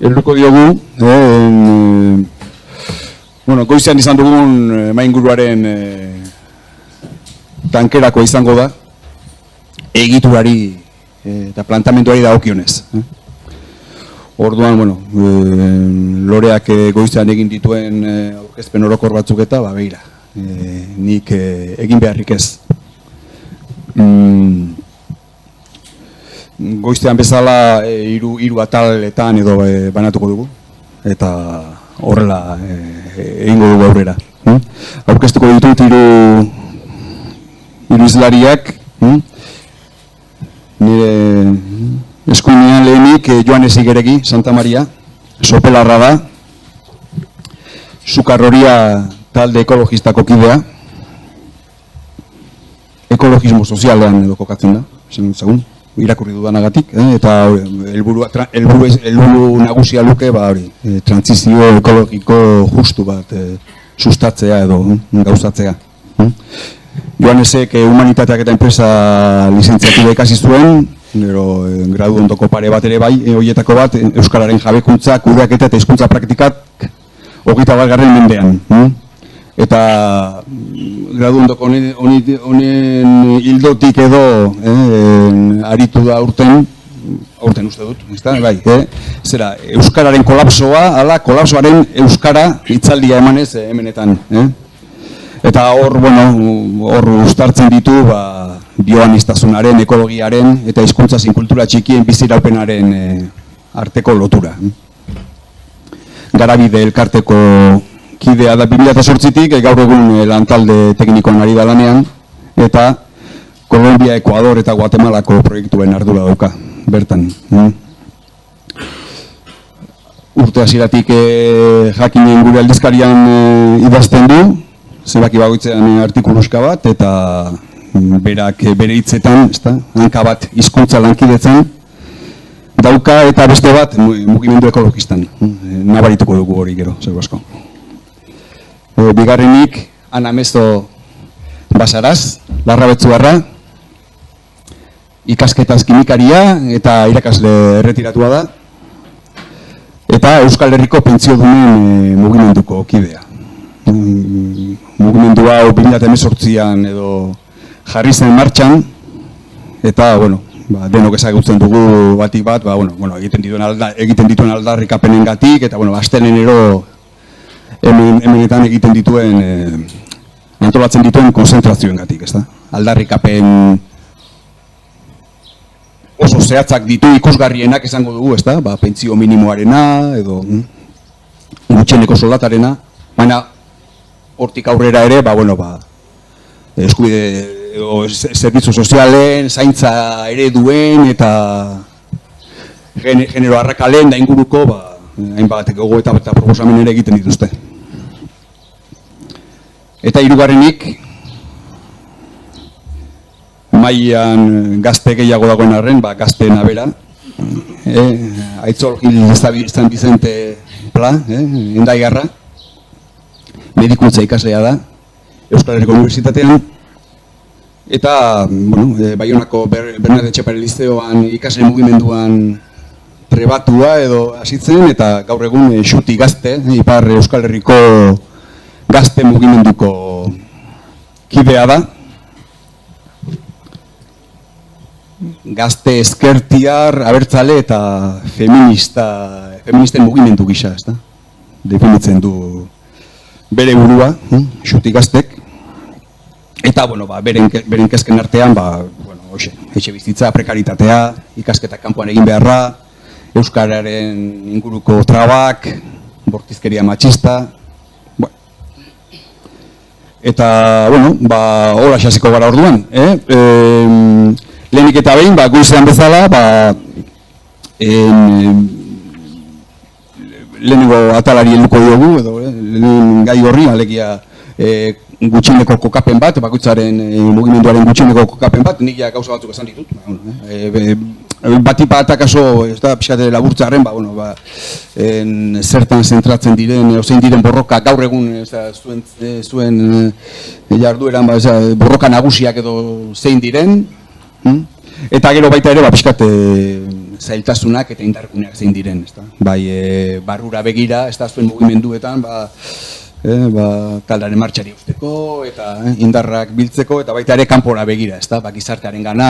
helduko diogu, bueno, goizean izan dugun mainguruaren tankerako izango da, egiturari eta plantamenduari dagokionez. Orduan, bueno, loreak goizean egin dituen aurkezpen orokor batzuk eta, begira, nik egin beharrik ez. Goiztean bezala hiru ataletan edo banatuko dugu eta horrela egingo dugu aurrera. Aurkeztuko ditut hiru hizlariak, nire eskuinean lehenik Joanes Igeregi, Santa Maria, sopelarra da, Sukarroria talde ekologistako kidea, ekologismo sozialean edo kokatzen da, esan zagun, irakurri dudanagatik, eta helburu nagusia luke, trantsizio ekologiko justu bat sustatzea edo gauzatzea. Joanesek humanitateak eta enpresa lizentziatua ikasi zuen, gradu ondoko pare bat ere bai, horietako bat, euskararen jabekuntza, kudeaketa eta hizkuntza praktikak 21. mendean. Eta gradu ondoko honen hildotik edo aritu da aurten uste dut, bai, zera, euskararen kolapsoa, ala, kolapsoaren euskara hitzaldia emanez hemenetan. Eta hor, hor uztartzen ditu, bioaniztasunaren, ekologiaren eta hizkuntza zein kultura txikien biziraupenaren arteko lotura. Garabide elkarteko kidea da 2008tik, gaur egun lantalde teknikoan ari da lanean, eta Kolombia, Ekuador eta Guatemalako proiektuen ardura dauka, bertan. Urte hasieratik jakinen gure aldizkarian idazten du, zenbaki bakoitzean artikuluska bat, eta berak bere hitzetan, hanka bat hizkuntza lankidetzen, dauka eta beste bat mugimendu ekologistan. Nabarituko dugu hori gero, zer asko. Bigarrenik, Ana Mezo Basaraz, Larrabetzuarra, ikasketaz kimikaria eta irakasle erretiratua da, eta Euskal Herriko pentsiodunen mugimenduko kidea. Mugimendu hau 2018an edo jarri zen martxan, eta, denok ezagutzen dugu batik bat, egiten dituen aldarrikapenengatik, eta, astelenero hemenetan egiten dituen, antolatzen dituen konzentrazioengatik, ezta? Aldarrikapen oso zehatzak ditu ikusgarrienak esango dugu, ezta? Pentsio minimoarena, edo gutxieneko soldatarena, baina hortik aurrera ere, eskubide, zerbitzu sozialen, zaintza ereduen eta genero arrakalen da inguruko, hainbat gogoeta eta proposamen ere egiten dituzte. Eta hirugarrenik, mailan gazte gehiago dagoen arren, gazteen abera, Aitzol Gil San Vicente Pla, Endaigarra, medikuntza ikaslea da, Euskal Herriko Unibertsitatean, eta, Baionako Bernat Etxepare Lizeoan ikasle mugimenduan trebatua edo hasitzen, eta gaur egun Xuti Gazte, Ipar Euskal Herriko gazte mugimenduko kidea da. Gazte ezkertiar, abertzale eta feministen mugimendu gisa, ezta? Definitzen du bere burua, Xuti Gaztek. Eta, beren kezken artean, etxe bizitza, prekaritatea, ikasketak kanpoan egin beharra, euskararen inguruko trabak, bortizkeria matxista. Eta, hola xasiko gara orduan. Lehenik eta behin, goizean bezala, lehenengo atalari helduko diogu, edo lehen gai horri, alegia gutxieneko kokapen bat, bakoitzaren mugimenduaren gutxieneko kokapen bat, nik gauza batzuk esan ditut. Batipat akaso, pixkate laburtzaren, zertan zentratzen diren, zein diren borroka gaur egun zuen jardueran borroka nagusiak edo zein diren. Eta gero baita ere, pixkate zailtasunak eta indarguneak zein diren, ezta? Bai, barrura begira, ez da zuen mugimenduetan, taldearen martxari usteko eta indarrak biltzeko eta baita ere kanpora begira, ezta? Gizartearen gana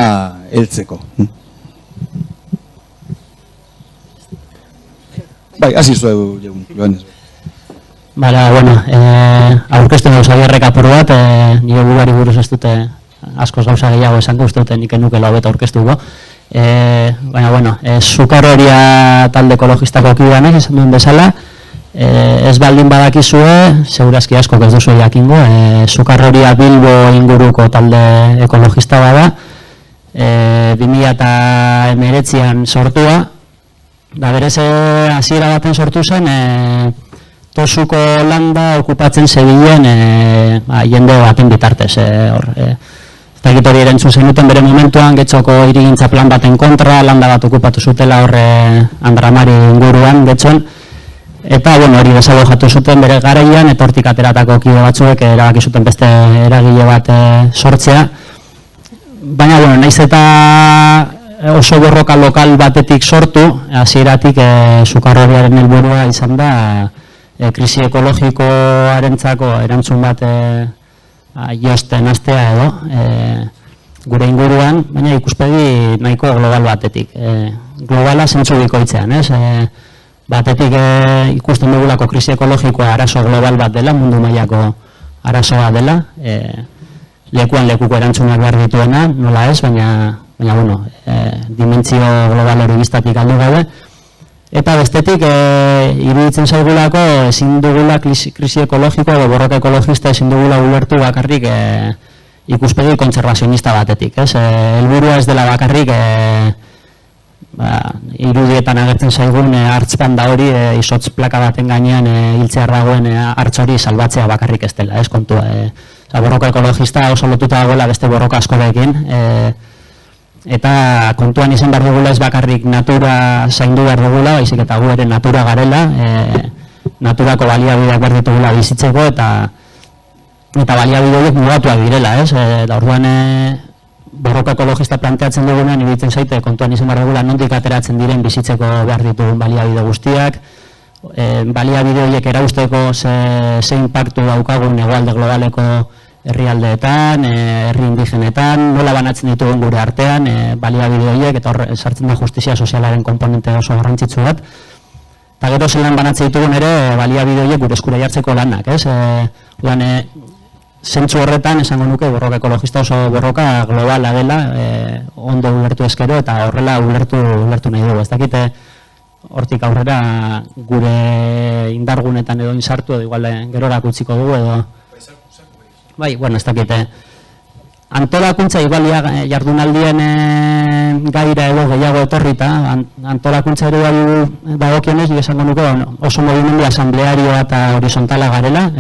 heltzeko. Bai, hasi zuen Joanes. Bara, bueno, aurkeztu gauza gerrek apur bat, nire buruari buruz ez dute askoz gauza gehiago esango uste dute nik enukela hobeta aurkeztuko. Baina, bueno, Sukarroria talde ekologistako kidanek izan duen bezala, ez baldin badakizue, segurazki asko ez duzu jakingo, Sukarroria Bilbo inguruko talde ekologista bada, 2019an sortua, da berez hasiera baten sortu zen, Tosuko landa okupatzen zebilen jende baten bitartez. Ez dakit hori erantzun zenuten bere momentuan, Getxoko hirigintza plan baten kontra, landa bat okupatu zutela horre Andramari inguruan, Getxon. Eta, bueno, hori desalojatu zuten bere garaian, eta hortik ateratako kide batzuek erabaki zuten beste eragile bat sortzea. Baina, bueno, naiz eta oso borroka lokal batetik sortu, hasieratik Sukarroriaren helburua izan da, krisi ekologikoarentzako erantzun bat josten hastea edo gure inguruan, baina ikuspegi nahiko global batetik. Globala zentzu bikoitzean, ez? Batetik ikusten dugulako krisi ekologikoa arazo global bat dela, mundu mailako arazoa dela, lekuan lekuko erantzunak behar dituena, nola ez, baina bueno, dimentsio global hori biztatik aldu gabe. Eta bestetik, iruditzen zaigulako ezin dugula krisi ekologikoa edo borroka ekologista ezin dugula ulertu bakarrik ikuspegi kontserbazionista batetik. Helburua ez dela bakarrik irudietan agertzen zaigun hartzpan da hori izotz plaka baten gainean hiltzear dagoen hartz hori salbatzea bakarrik ez dela, ez kontua. Borroka ekologista oso lotuta dagoela beste borroka askorekin, eta kontuan izan behar dugula ez bakarrik natura zaindu behar dugula, baizik eta gu ere natura garela, naturako baliabideak behar ditugula bizitzeko eta baliabide horiek mugatuak direla, ez? Da orduan borroka ekologista planteatzen dugunean iruditzen zaite kontuan izan behar dugula nondik ateratzen diren bizitzeko behar ditugun baliabide guztiak, baliabide horiek erausteko ze inpaktu daukagun hegoalde globaleko herrialdeetan, herri indigenetan, nola banatzen ditugun gure artean, baliabide horiek, eta hor sartzen da justizia sozialaren komponente oso garrantzitsu bat. Eta gero zelan banatzen ditugun ere baliabide horiek gure eskura jartzeko lanak, ez? Zentzu horretan esango nuke borroka ekologista oso borroka globala dela, ondo ulertu ezkero eta horrela ulertu nahi dugu. Ez dakite hortik aurrera gure indargunetan edo insartu edo igual gerorak utziko dugu edo bai, bueno, ez dakite. Antolakuntza igual jardunaldien gaira edo gehiago etorrita, antolakuntza ere dagokionez, esango nuke oso mugimendu asamblearioa eta horizontala garela,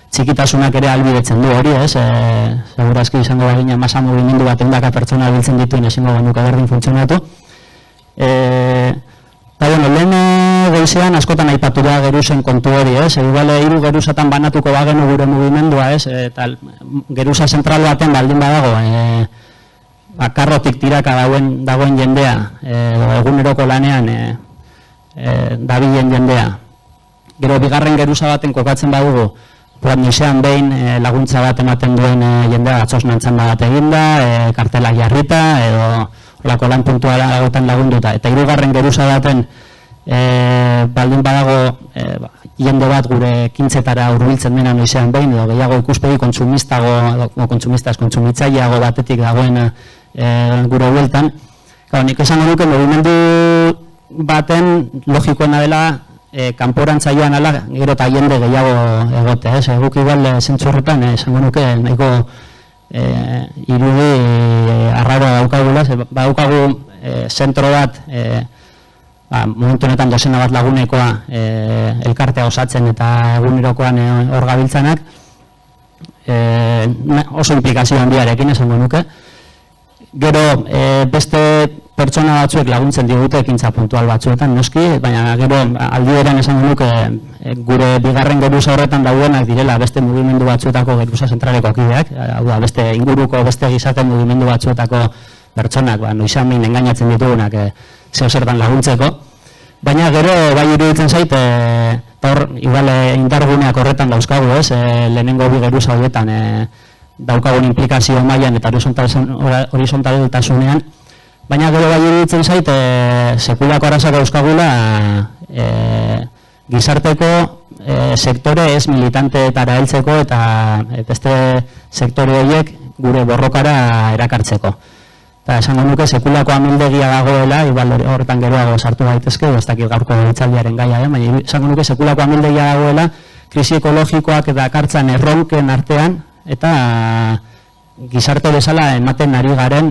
txikitasunak ere albidetzen du hori, ez? Segurazki izango bagina masa mugimendu bat eundaka pertsona biltzen dituen ezingo genuke berdin funtzionatu. Eta, bueno, lehen goizean askotan aipatu da geruzen kontu hori, ez? Igual hiru geruzatan banatuko bagenu gure mugimendua, ez? Eta geruza zentral baten baldin badago, karrotik tiraka dagoen jendea, eguneroko lanean dabilen jendea. Gero bigarren geruza baten kokatzen badugu, nisean behin laguntza bat ematen duen jendea atzosnantzan bat eginda, kartelak jarrita, edo olako lan puntualagotan lagunduta. Eta hirugarren geruza baten baldin badago jende bat gure kintzetara hurbiltzen dena noizean behin, edo gehiago ikuspegi kontsumitzaileago batetik dagoen gure bueltan. Nik esango nuke mugimendu baten logikoena dela kanporantza joan ala, gero eta jende gehiago egote, ez? Guk igual zentzu horretan esango nuke nahiko irudi arraroa daukagula, badaukagu zentro bat, momentu honetan dozena bat lagunekoa elkartea osatzen eta egunerokoan hor gabiltzanak, oso implikazio handiarekin esango nuke. Gero beste pertsona batzuek laguntzen digute ekintza puntual batzuetan, noski, baina gero aldi berean esango nuke gure bigarren geruza horretan daudenak direla beste mugimendu batzuetako geruza zentraleko kideak, hau da, beste inguruko, beste gizarte mugimendu batzuetako pertsonak, noizean behin engainatzen ditugunak, zertan laguntzeko. Baina gero bai iruditzen zait, eta hor, igual indarguneak horretan dauzkagu, lehenengo bi geruza horietan daukagun implikazio mailan eta horizontaltasunean, baina gero bai iruditzen zait, sekulako arazak dauzkagula gizarteko sektore ez militanteetara heltzeko eta beste sektore horiek gure borrokara erakartzeko. Eta esango nuke sekulako amildegia dagoela, igual horretan geroago sartu daitezke, ez dakit gaurko hitzaldiaren gaia, baina esango nuke sekulako amildegia dagoela, krisi ekologikoak eta kartzan erronken artean, eta gizarte bezala ematen ari garen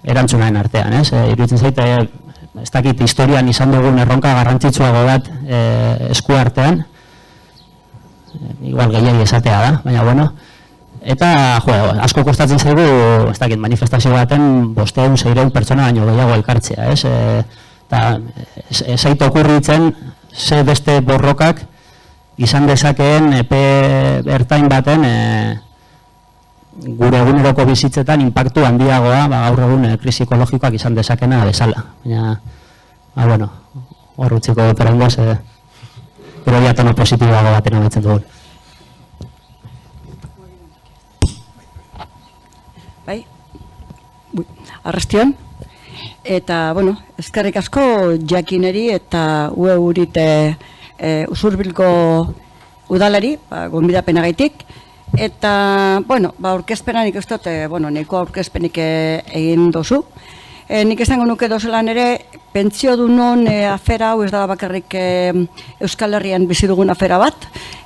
erantzunaren artean, iruditzen zaite, ez dakit historian izan dugun erronka garrantzitsuago bat esku artean, igual gehiagi esatea da, baina bueno, eta, asko kostatzen zaigu, ez dakit, manifestazio baten 500-600 pertsona baino gehiago elkartzea, eta ez zait okurritzen ze beste borrokak izan dezakeen epe ertain baten gure eguneroko bizitzetan inpaktu handiagoa gaur egun krisi ekologikoak izan dezakena bezala. Baina, bueno, hor utziko perengoz, gero tono positiboago baten abetzen dugun. Bai, arrastion, eta, bueno, eskerrik asko jakineri eta urite Usurbilko udalari, gonbidapenagaitik, eta, bueno, aurkezpenanik ez dut, neko aurkezpenik egin dozu. Nik esango nuke dozelan ere, pentsio dunon afera, hau ez da bakarrik Euskal Herrian bizi dugun afera bat,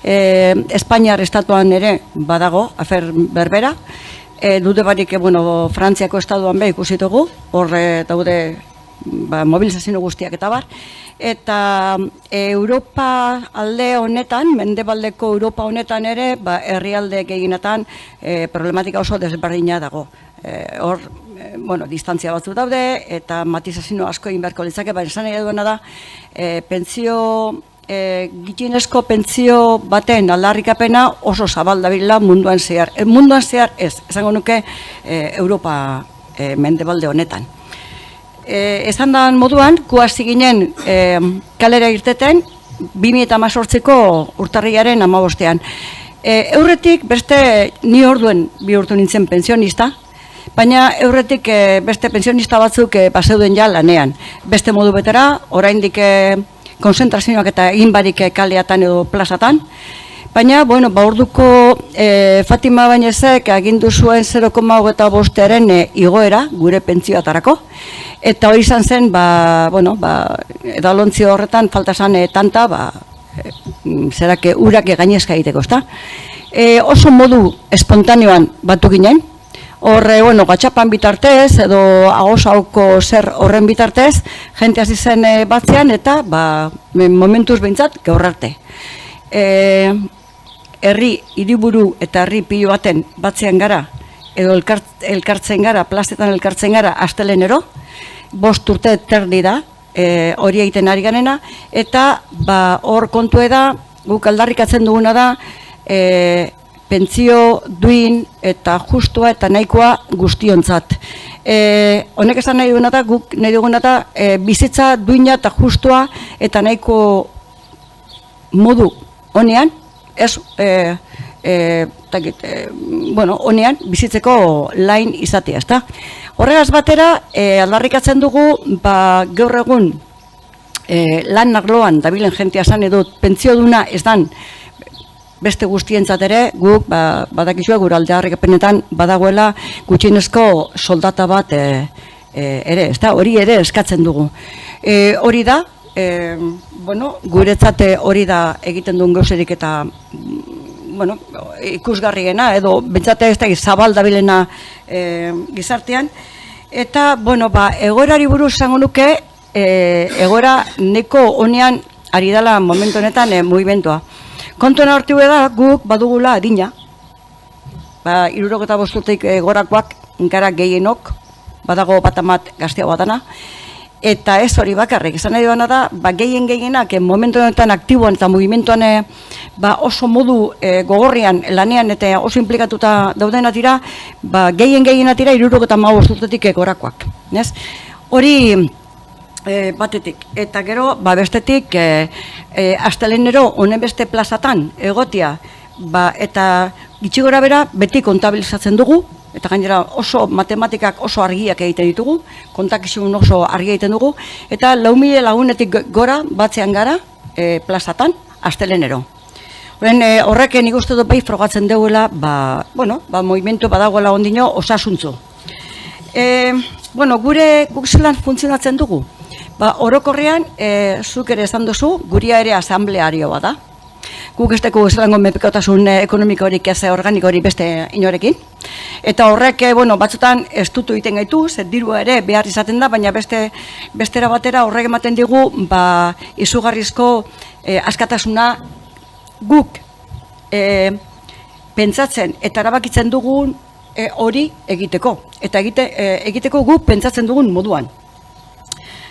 Espainiar estatuan ere badago, afer berbera, dute barik, Frantziako estaduan ikusi dugu, horre daude mobilizazio guztiak eta bar, eta Europa alde honetan, mendebaldeko Europa honetan ere, herrialdeek eginetan problematika oso desberdina dago. Hor, distantzia batzuk daude, eta matizazio asko egin beharko litzake, baina esan nahi duena da, gitxienezko pentsio baten aldarrikapena oso zabaldabilela munduan zehar. Munduan zehar ez, esango nuke Europa mendebalde honetan. Esan da moduan, hasi ginen kalera irteten 2018ko urtarrilaren 15ean. Aurretik beste ni orduen bihurtu nintzen pensionista, baina aurretik beste pensionista batzuk paseuden ja lanean. Beste modu betera, oraindik konzentrazioak eta egin barik kaleatan edo plazatan. Baina, orduko Fatima Bainezek agindu zuen 0,25aren igoera gure pentzioatarako. Eta hori izan zen, edalontzio horretan falta zan tanta, zerake urak gainezka egiteko, ezta? Oso modu espontaneoan batu ginen. Horre, gatxapan bitartez, edo agosauko zer horren bitartez, jente hasi zen batzean, eta momentuz behintzat gaur arte. Herri hiriburu eta herri pilo baten batzean gara, edo elkartzen gara, plazetan elkartzen gara, astelenero, 5 urte terdi da, hori egiten ari ganena, eta hor kontu da, guk aldarrikatzen duguna da, pentsio duin eta justua eta nahikoa guztiontzat. Honek esan nahi duguna da, guk nahi duguna da, bizitza duina eta justua eta nahiko modu honean, ez, honean bizitzeko lain izatea, ezta? Horregaz batera, aldarrikatzen dugu, gaur egun lan arloan dabilen jentea esan edo pentsio duna ez dan beste guztientzat ere, guk, badakizue, gure aldearrikapenetan badagoela gutxienezko soldata bat ere, ezta? Hori ere eskatzen dugu. Hori da, guretzat hori da egiten duen gauzerik eta ikusgarriena, edo bentsate ez da zabal dabilena gizartean. Eta, egoerari buruz zango nuke, egoera neko honean ari dela momentu honetan mugimentua. Kontuan hartu da, guk badugula adina, 65 urtetik gorakoak gara gehienok, badago batamat gaztea batana, eta ez hori bakarrik, esan nahi duena da, gehienak momentu honetan aktiboan eta mugimentuan oso modu gogorrian lanean eta oso implikatuta daudenat dira, gehienak dira 65 urtetik gorakoak. Hori batetik. Eta gero, bestetik, astelenero honen beste plazatan egotia, eta gitxi gora bera beti kontabilizatzen dugu, eta gainera oso matematikak oso argiak egiten ditugu, kontakizun oso argi egiten dugu, eta 4.000 lagunetik gora batzean gara plazatan astelenero. Horrek nik uste dut bai frogatzen duela, movimentu badagoela ondino osasuntzu. Guk zelan funtzionatzen dugu? Orokorrean, zuk ere esan duzu, guria ere asambleario bada. Guk ez dugu zelango menpekotasun ekonomikorik ez organikorik beste inorekin. Eta horrek, batzutan estutu egiten gaitu, dirua ere behar izaten da, baina bestera batera horrek ematen digu, izugarrizko askatasuna guk pentsatzen eta erabakitzen dugun hori egiteko. Eta egiteko guk pentsatzen dugun moduan.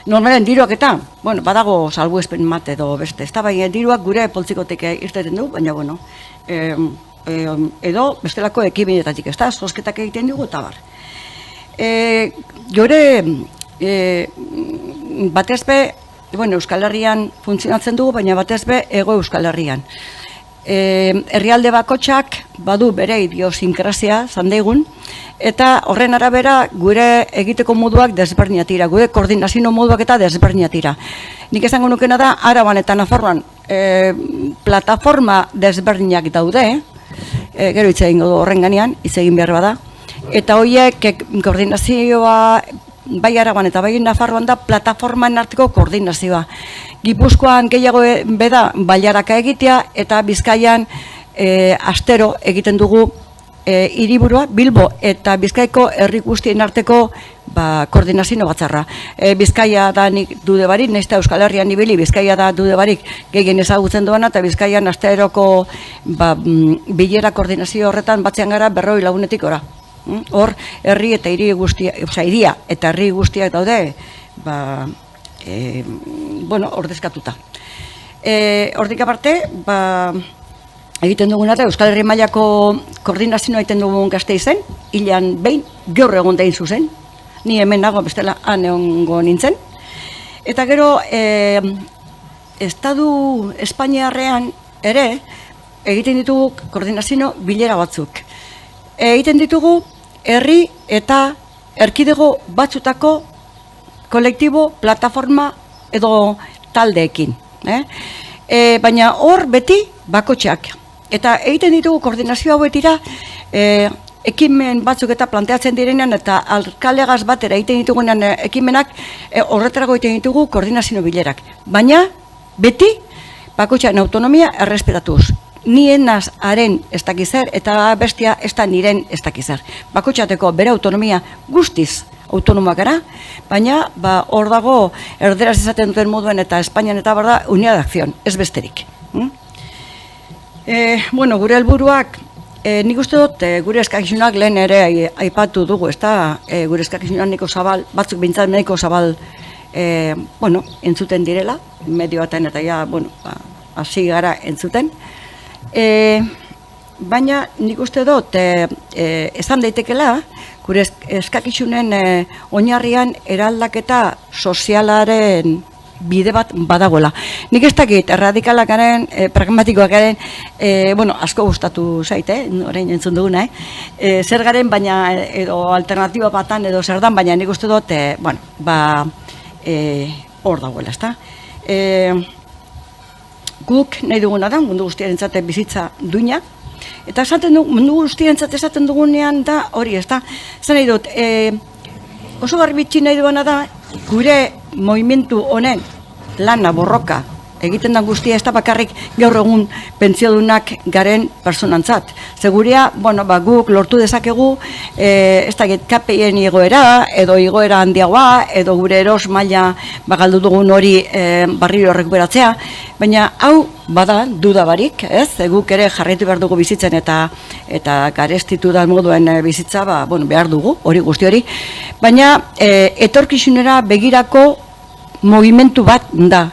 Normalen diruak eta, badago salbuespen mat edo beste, ez da, baina diruak gure poltsikotik irteten du, baina, edo bestelako ekibinetatik, ez da, zozketak egiten dugu eta bar. Gure, batez be, Euskal Herrian funtzionatzen dugu, baina batez be, Hego Euskal Herrian. Herrialde bakotxak badu bere idiosinkrazia zandeigun, eta horren arabera gure egiteko moduak desberdinatira, gure koordinazio moduak eta desberdinatira. Nik esango nukena da, Araban eta Nafarroan plataforma desberdinak daude, gero hitz egingo du horren ganean, hitz egin behar bada, eta horiek koordinazioa bai Araban eta bai Nafarroan da plataforman arteko koordinazioa. Gipuzkoan gehiago beda bailaraka egitea eta Bizkaian astero egiten dugu hiriburua Bilbo eta Bizkaiko herri guztien arteko koordinazio batzarra. Bizkaia da nik dude barik, nahiz eta Euskal Herrian ibili, Bizkaia da dude barik gehien ezagutzen duena eta Bizkaian asteroko bilera koordinazio horretan batzean gara 200 lagunetik ora. Hor, herri eta hiri guztia, hiria eta herri guztiak daude, ordezkatuta. Hortik aparte, egiten duguna da Euskal Herri mailako koordinazioa egiten dugun Gasteizen, hilean behin, gaur egon da zuzen, ni hemen nago bestela han egongo nintzen. Eta gero, Estatu Espainiarrean ere, egiten ditugu koordinazio bilera batzuk. Egiten ditugu herri eta erkidego batzutako kolektibo, plataforma edo taldeekin. Baina hor beti bakotxak. Eta egiten ditugu koordinazio hauek dira ekimen batzuk eta planteatzen direnean eta alkalegaz batera egiten ditugunean ekimenak horretarako egiten ditugu koordinazio bilerak. Baina beti bakotxaren autonomia errespetatuz. Nienaz haren ez dakizer eta bestia ez da niren ez dakizer. Bakotxateko bere autonomia guztiz autonomoak gara, baina hor dago erderaz izaten duten moduen eta Espainian eta barda unidad de acción, ez besterik. Gure helburuak, nik uste dut gure eskakizunak lehen ere aipatu dugu, ez da, gure eskakizunak nahiko zabal, batzuk bintzat nahiko zabal entzuten direla, medio baten eta hasi gara entzuten. Baina nik uste dut esan daitekela, gure eskakizunen oinarrian eraldaketa sozialaren bide bat badagoela. Nik ez dakit, erradikalak garen, pragmatikoak garen, asko gustatu zait, orain entzun duguna, zer garen, baina edo alternatiba batan edo zer dan, baina nik uste dut, hor dagoela, ezta? Guk nahi duguna da, mundu guztiarentzat bizitza duina, eta mundu guztiarentzat esaten dugunean da hori, ez da? Zan nahi dut, oso garbitxi nahi duena da, gure movimentu honen lana borroka egiten da guztia ez da bakarrik gaur egun pentsiodunak garen personantzat. Seguria, guk lortu dezakegu, ez da KPI-en igoera, edo igoera handiagoa, edo gure eros maila galdu dugun hori barriro rekuperatzea, baina hau bada duda barik, ez? Guk ere jarraitu behar dugu bizitzen eta garestitu da moduen bizitza, behar dugu, hori guzti hori, baina etorkizunera begirako movimentu bat da.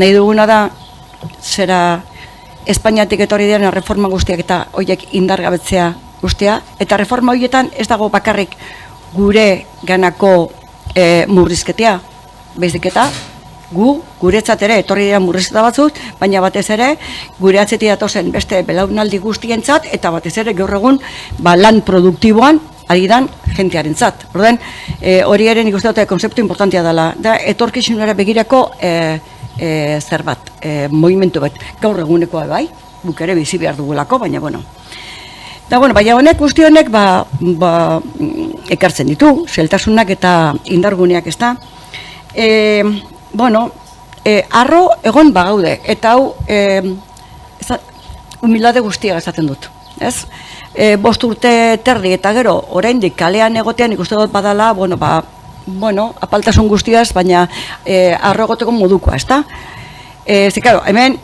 Nahi duguna da zera Espainiatik etorri diren reforma guztiak eta horiek indargabetzea guztia, eta reforma horietan ez dago bakarrik gure ganako murrizketea, baizik eta guretzat ere etorri dira murrizketa batzuk, baina batez ere gure atzetik datozen beste belaunaldi guztientzat eta batez ere gaur egun lan produktiboan ari dan jentearentzat. Orduan, hori ere nik uste dute konzeptu importantea dela, da etorkizunera begirako zer bat, movimentu bat, gaur egunekoa bai, guk ere bizi behar dugulako, baina bueno. Da, bueno, baina honek, guzti honek, ekartzen ditu, zailtasunak eta indarguneak ez da. Bueno, arro egon bagaude, eta hau humildade guztia esaten dut, ez? 5 urte terdi eta gero, oraindik kalean egotean ikuste dut badala, bueno, apaltasun guztiaz, baina arro egoteko modukoa, ez da? Claro, hemen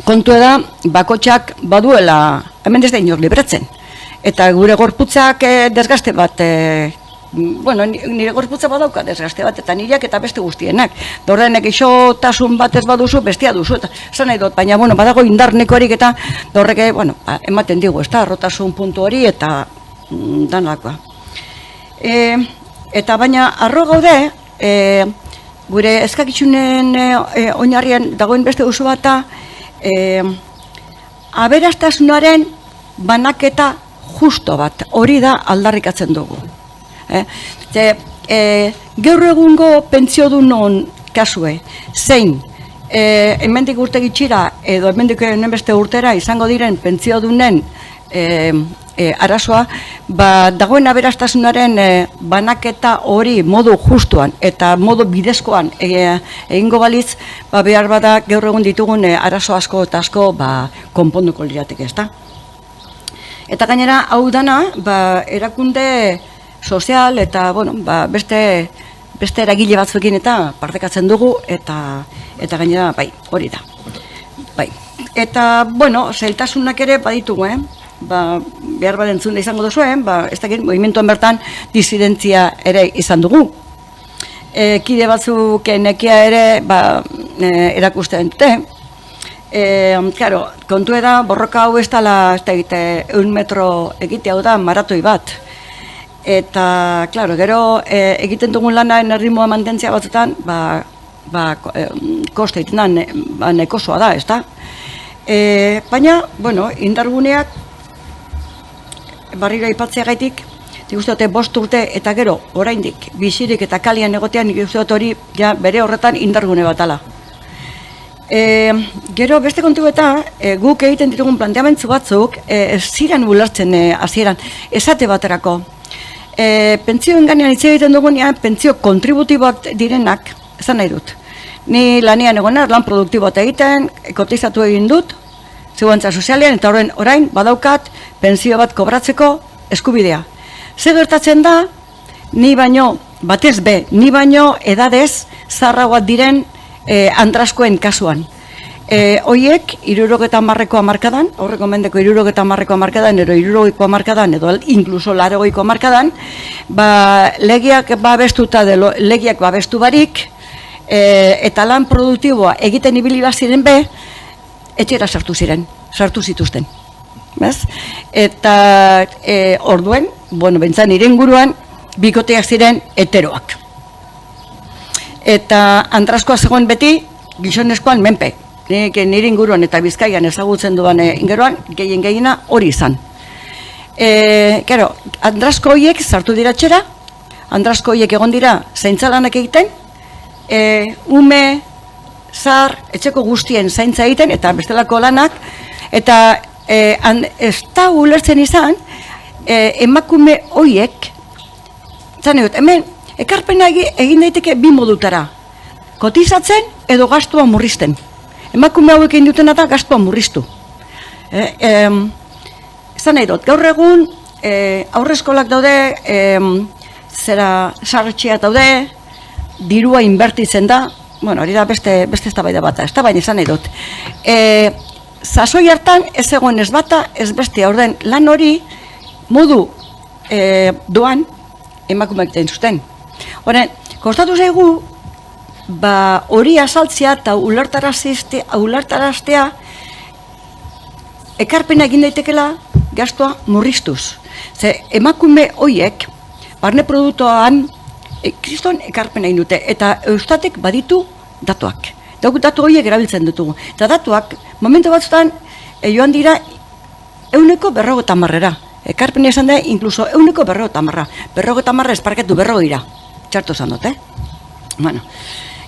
kontu da, bakotxak baduela, hemen ez da inor libratzen. Eta gure gorputzak desgaste bat, nire gorputza badauka desgaste bat, eta nireak eta beste guztienak. Dorrenek isotasun bat ez baduzu, bestia duzu, eta esan nahi dut, baina badago indarneko horik eta dorreke, ematen digu, ez da, arrotasun puntu hori eta danakoa. Eta baina arro gaude, gure eskakitzunen oinarrian dagoen beste usu bata, aberastasunaren banaketa justo bat, hori da aldarrikatzen dugu. Gaur egungo pentsiodunon kasue, zein, hemendik urte gitxira edo hemendik beste urtera izango diren pentsiodunen arazoa, dagoen aberastasunaren banaketa hori modu justuan eta modu bidezkoan egingo balitz, behar bada gaur egun ditugun arazo asko eta asko konponduko lirateke, ezta? Eta gainera, hau dana, erakunde sozial eta beste eragile batzuekin eta partekatzen dugu eta gainera, hori da. Eta, zailtasunak ere baditugu, behar bat entzun izango duzuen, ez dakit, movimentuan bertan disidentzia ere izan dugu. Kide batzuk nekia ere erakusten dute. Claro, kontu da, borroka hau ez dela, ez da egite, 1 metro egitea hau da, maratoi bat. Eta, claro, gero egiten dugun lanaren erritmoa mantentzia batzutan, koste egiten da, nekosoa da, ez da? Baina, indarguneak, barriro aipatzea gaitik, nik uste dute 5 urte eta gero, oraindik, bizirik eta kalian egotean, nik uste dut hori bere horretan indargune bat ala. Gero beste kontu eta guk egiten ditugun planteamentzu batzuk ziren ulertzen hasieran esate baterako. Pentsioen ganean hitz egiten dugunean pentsio kontributiboak direnak, esan nahi dut. Ni lanean egonar, lan produktibo egiten, kotizatu egin dut, segurantzia sozialean, eta orain badaukat pentsio bat kobratzeko eskubidea. Ze gertatzen da, ni baino edadez zaharragoak diren andraskoen kasuan. Hoiek, 70ko hamarkadan, aurreko mendeko 70ko hamarkadan, edo 70ko hamarkadan, edo inkluso 80ko hamarkadan, legiak babestu barik, eta lan produktiboa egiten ibili baziren etxera sartu zituzten. Eta orduen, bentzan nire inguruan, bikoteak ziren heteroak. Eta andraskoa zegoen beti, gizonezkoan menpe. Nire inguruan eta Bizkaian ezagutzen duan ingeruan, gehiena hori izan. Andrasko horiek sartu dira txera, andrasko horiek egon dira zaintzalanak egiten, ume, zar, etxeko guztien zaintza egiten, eta bestelako lanak, eta ez da ulertzen izan, emakume horiek, hemen, ekarpena egin daiteke 2 modutara. Kotizatzen edo gastua murrizten. Emakume hauek egin dutena da gastua murriztu. Zan nahi dut, gaur egun aurreskolak daude, sarretxeak daude, dirua inbertitzen da, hori da beste eztabaida bata, ez da baina izan nahi dut. Sasoi hartan ez egon ez bata, ez bestea, orden lan hori modu doan emakumeak egiten zuten. Horren, kostatu zaigu, hori azaltzea eta ulertaraztea ekarpena egin daitekela gastoa murriztuz. Ze emakume hoiek, barne produktuan, kriston ekarpen egin dute, eta Eustatek baditu datuak. Datu horiek erabiltzen ditugu. Eta datuak, momentu batzutan, joan dira 150%. Ekarpen esan da, inkluso 150%. 50% esparketu 40. Txartu esan dut, Bueno.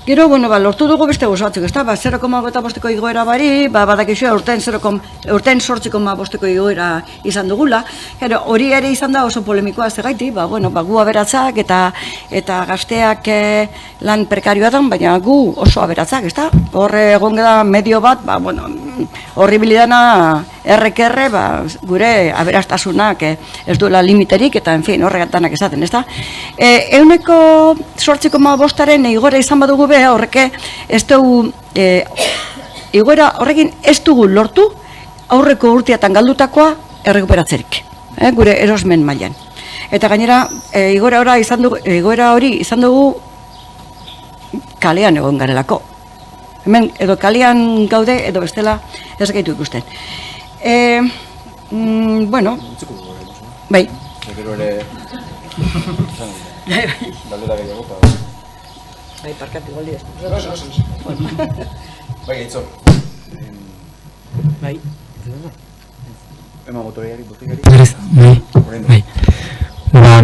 Gero, lortu dugu beste gozatzeko, ez da, 0,5 igoera bari, badakizua urten 0,5 igoera izan dugula. Gero, hori ere izan da oso polemikoa zegaiti, gu aberatzak eta gazteak lan prekarioa dan, baina gu oso aberatzak, ez da? Horre egon gara medio bat, horri bilidana errekerre, gure aberastasunak ez duela limiterik, eta, en fin, horregatanak esaten, ez da? 8,5% igora izan badugu be, horreke ez dugu igoera horrekin ez dugu lortu aurreko urteatan galdutakoa errekuperatzerik, gure erosmen mailan. Eta gainera igoera hori izan dugu kalean egon garelako. Hemen edo kalean gaude edo bestela ez gaitu ikusten. Bai. Bai, parkatu goli ez. Bai, gaitzo. Bai. Ema motoriari, botikari. Bai.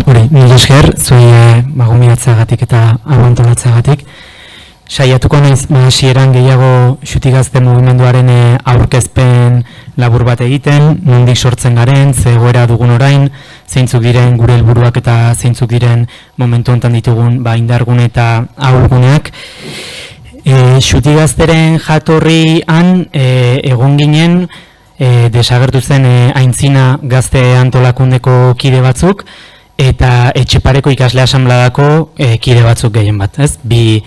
Hori, nire esker, zuei gomidatzagatik eta abantonatzagatik. Saiatuko naiz hasieran gehiago xutigazte mugimenduaren aurkezpen labur bat egiten, nondik sortzen garen, ze egoera dugun orain, zeintzuk diren gure helburuak eta zeintzuk diren momentu honetan ditugun indargune eta ahulguneak. Xutigazteren jatorrian egon ginen desagertu zen aintzina gazte antolakundeko kide batzuk, eta Etxepareko ikasle asanbladako kide batzuk gehien bat, ez? Bi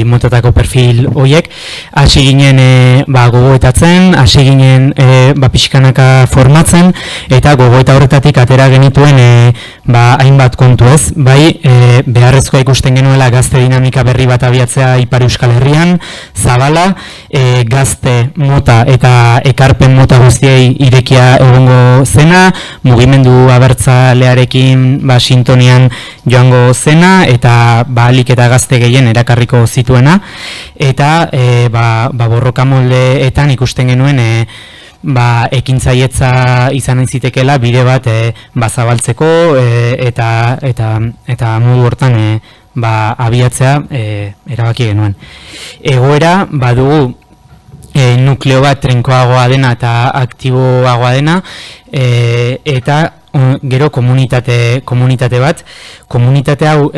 motatako perfil horiek, hasi ginen gogoetatzen, hasi ginen pixkanaka formatzen, eta gogoeta horretatik atera genituen hainbat kontu, ez? Bai, beharrezkoa ikusten genuela gazte dinamika berri bat abiatzea Ipar Euskal Herrian, zabala, gazte mota eta ekarpen mota guztiei irekia egongo zena, mugimendu abertzalearekin sintonian joango zena, eta ahalik eta gazte gehien erakarriko zituena, eta borroka moldeetan ikusten genuen ekintzailetza izan zitekela bide bat zabaltzeko eta modu hortan abiatzea erabaki genuen. Egoera badugu nukleo bat trinkoagoa dena eta aktiboagoa dena, eta gero komunitate bat. Komunitate hau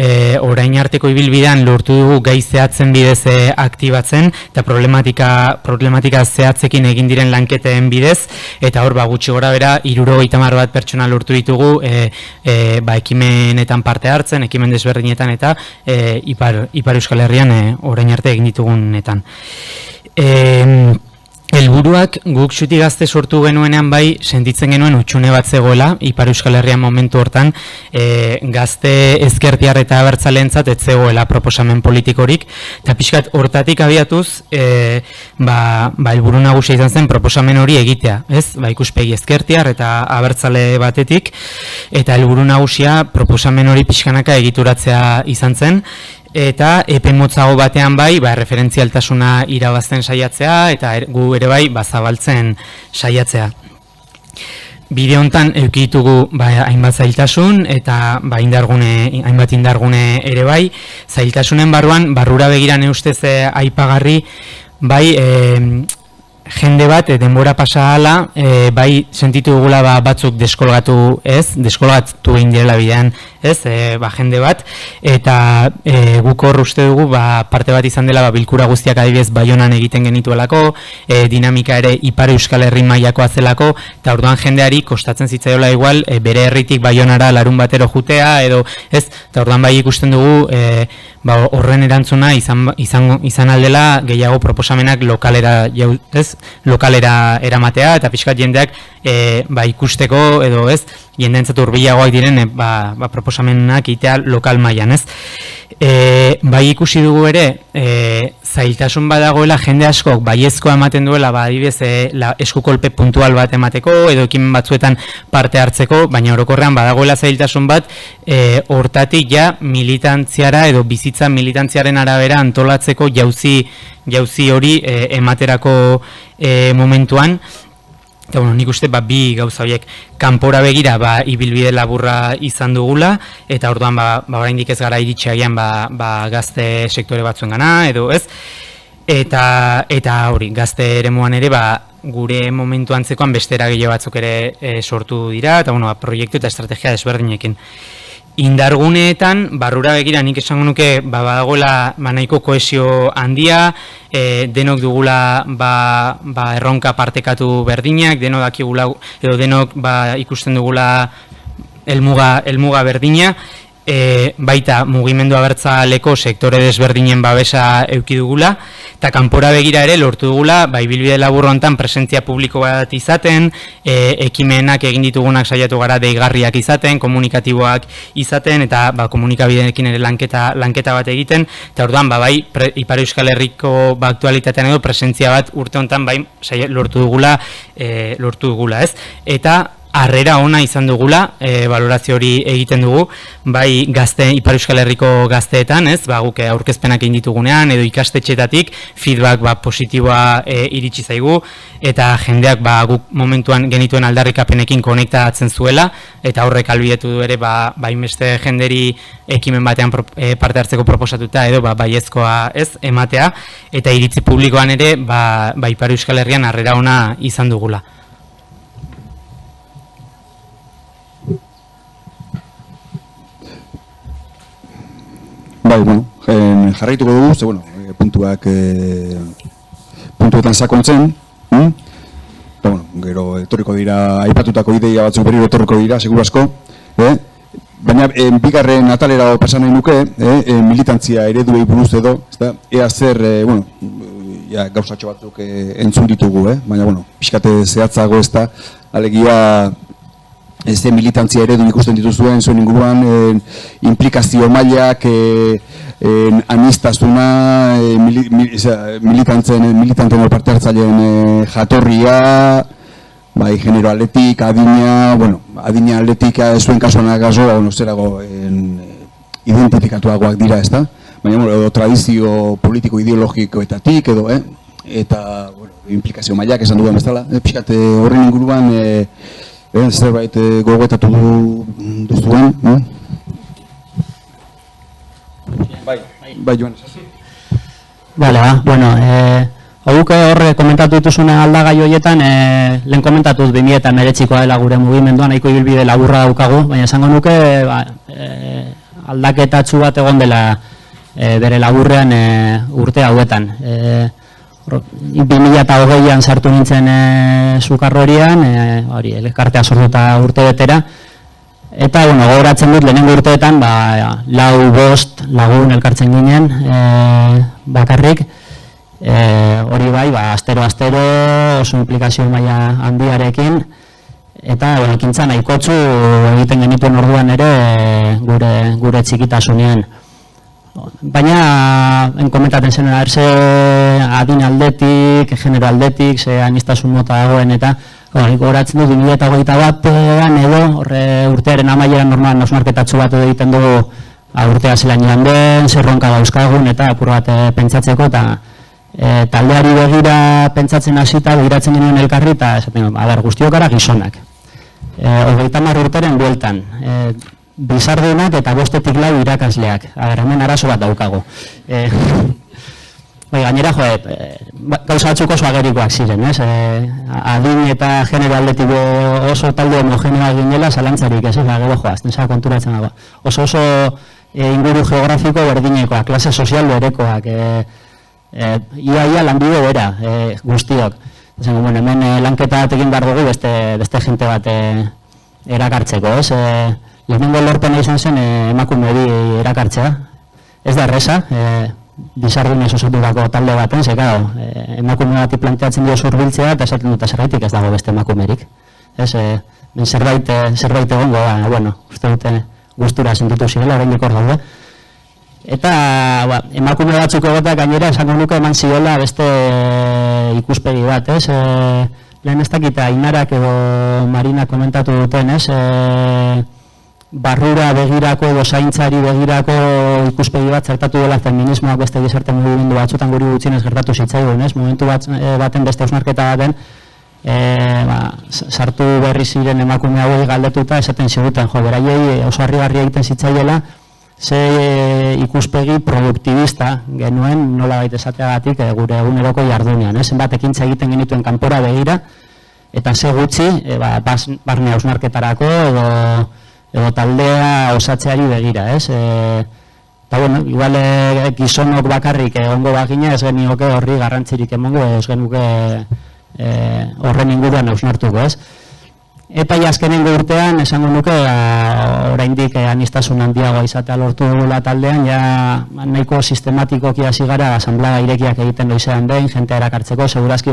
orain arteko ibilbidean lortu dugu gai zehatzen bidez aktibatzen, eta problematika zehatzekin egin diren lanketen bidez, eta hor gutxi gora bera 70 bat pertsona lortu ditugu ekimenetan parte hartzen, ekimen desberdinetan eta Ipar Euskal Herrian orain arte egin ditugunetan. Helburuak guk xutigazte sortu genuenean sentitzen genuen utxune bat zegoela Ipar Euskal Herrian momentu hortan, gazte ezkertiar eta abertzaleentzat ez zegoela proposamen politikorik, eta pixkat hortatik abiatuz helburu nagusia izan zen proposamen hori egitea, ez? Ikuspegi ezkertiar eta abertzale batetik, eta helburu nagusia proposamen hori pixkanaka egituratzea izan zen, eta epe motzago batean referentzialtasuna irabazten saiatzea, eta gu ere zabaltzen saiatzea. Bide hontan eukitugu hainbat zailtasun, eta hainbat indargune ere zailtasunen barrura begiran ustez aipagarri, jende bat denbora pasa hala, sentitu dugula batzuk deskolgatu deskolgatu egin direla bidean, jende bat, eta guk hor uste dugu parte bat izan dela bilkura guztiak adibidez Baionan egiten genituelako, dinamika ere Ipar Euskal Herri mailakoa zelako, eta orduan jendeari kostatzen zitzaiola igual bere herritik Baionara larun batero jutea, edo ez, eta orduan ikusten dugu horren erantzuna izan aldela gehiago proposamenak lokalera eramatea, eta pixkat jendeak ikusteko, edo ez, jendeentzat hurbilagoak diren proposamenak itea lokal mailan, ez. Bai ikusi dugu ere, zailtasun badagoela jende askok baiezkoa ematen duela, adibidez eskukolpe puntual bat emateko edo ekimen batzuetan parte hartzeko, baina orokorrean badagoela zailtasun bat hortatik ja militantziara edo bizitza militantziaren arabera antolatzeko jauzi hori ematerako momentuan. Eta, nik uste bi gauza horiek kanpora begira ibilbide laburra izan dugula, eta orduan oraindik ez gara iritsiagian gazte sektore batzuengana edo ez. Eta hori, gazte eremuan ere gure momentu antzekoan beste eragile batzuk ere sortu dira, eta proiektu eta estrategia desberdinekin. Indarguneetan, barrura begira nik esango nuke badagoela nahiko kohesio handia, denok dugula erronka partekatu berdinak, denok dakigula edo denok ikusten dugula helmuga berdina, baita mugimendu abertzaleko sektore desberdinen babesa eduki dugula, eta kanpora begira ere lortu dugula ibilbide labur hontan presentzia publiko bat izaten, ekimenak egin ditugunak saiatu gara deigarriak izaten, komunikatiboak izaten, eta komunikabideekin ere lanketa bat egiten, eta orduan Ipar Euskal Herriko aktualitatean edo presentzia bat urte hontan lortu dugula, ez? Eta harrera ona izan dugula, balorazio hori egiten dugu, Ipar Euskal Herriko gazteetan, ez, guk aurkezpenak egin ditugunean, edo ikastetxeetatik feedback positiboa iritsi zaigu, eta jendeak guk momentuan genituen aldarrikapenekin konektatzen zuela, eta horrek ahalbidetu du ere hainbeste jenderi ekimen batean parte hartzeko proposatuta, edo baiezkoa ez ematea, eta iritzi publikoan ere Ipar Euskal Herrian harrera ona izan dugula. Jarraituko dugu, ze, puntuetan sakontzen, gero etorriko dira, aipatutako ideia batzuk berriro etorriko dira, seguru asko, baina bigarren atalera pasan nahi nuke, militantzia ereduei buruz edo, ea zer, gauzatxo batzuk entzun ditugu, baina, pixkate zehatzago ez da, alegia, ze militantzia eredu ikusten dituzuen, zuen inguruan, implikazio mailak, anistazuna, militanten parte hartzaileen jatorria, genero atletik, adina atletika zuen kasuan agazo, zerago identifikatuagoak dira, ez da? Baina, tradizio politiko ideologikoetatik edo, eta, implikazio mailak esan dudan bezala, pixkate horren inguruan, zerbait gogoetatu duzuen, Bai, Joan. Hoguk horre komentatu dituzune aldagai horietan, lehen komentatuz 2019koa dela gure mugimenduan, nahiko ibilbide laburra daukagu, baina esango nuke aldaketatxu bat egon dela bere laburrean urte hauetan. 2020an sartu nintzen Sukarrorian, elkartea sortuta urte betera, eta gogoratzen dut lehenengo urteetan 4-5 lagun elkartzen ginen bakarrik, hori astero oso implikazio maila handiarekin, eta ekintza nahikotsu egiten genituen orduan ere gure txikitasunean. Baina, komentaten zen erze adin aldetik, genero aldetik, ze anistasun mota dagoen, eta gogoratzen dut 2021an edo, urtearen amaieran normal hausnarketatxo bat egiten dugu urtea zelan joan den, zerronka dauzkagun, eta apur bat pentsatzeko, eta taldeari begira pentsatzen hasita, begiratzen genuen elkarri, eta esaten, guztiok gara gizonak. 30 urteren bueltan. Bizardunak eta 5 irakasleak. Hemen arazo bat daukago. Gainera, gauza batzuk oso agerikoak ziren, ez? Adin eta genero aldetik oso talde homogeneoa ginela, zalantzarik, ez? Gero nesa konturatzen dago. Oso inguru geografiko berdinekoak, klase sozial berekoak, ia lanbide bera guztiok. Hemen lanketa egin behar dugu beste jente bat erakartzeko, ez? Lehenengo lorpena izan zen emakumeri erakartzea. Ez da erreza, bizardunez osatutako talde baten, ze gau, emakume bati planteatzen dio zurbiltzea eta esaten dut zergaitik ez dago beste emakumerik. Zerbait egongo da, uste dute gustura sentitu zirela, oraindik hor daude. Eta emakume batzuk egotea gainera esango nuke eman ziola beste ikuspegi bat, ez? Lehen ez dakita Ainarak edo Marina komentatu duten, ez? Barrura begirako edo zaintzari begirako ikuspegi bat zertatu dela feminismoak beste gizarte mugimendu batzutan guri gutxienez gertatu zitzaigun, ez? Momentu baten beste hausnarketa baten sartu berri ziren emakume hauei galdetuta esaten ziguten, jo, beraiei oso harrigarria egiten zitzaiela ze ikuspegi produktibista genuen nolabait esateagatik gure eguneroko jardunean, zenbat ekintza egiten genituen kanpora begira eta ze gutxi barne hausnarketarako edo taldea osatzeari begira, ez? Eta bueno, igual gizonok bakarrik egongo bagina ez genioke horri garrantzirik emongo, ez genuke horren inguruan hausnartuko, ez? Eta azkenengo urtean esango nuke oraindik aniztasun handiagoa izatea lortu dugula taldean, ja nahiko sistematikoki hasi gara asanblada irekiak egiten noizean behin, jentea erakartzeko, segurazki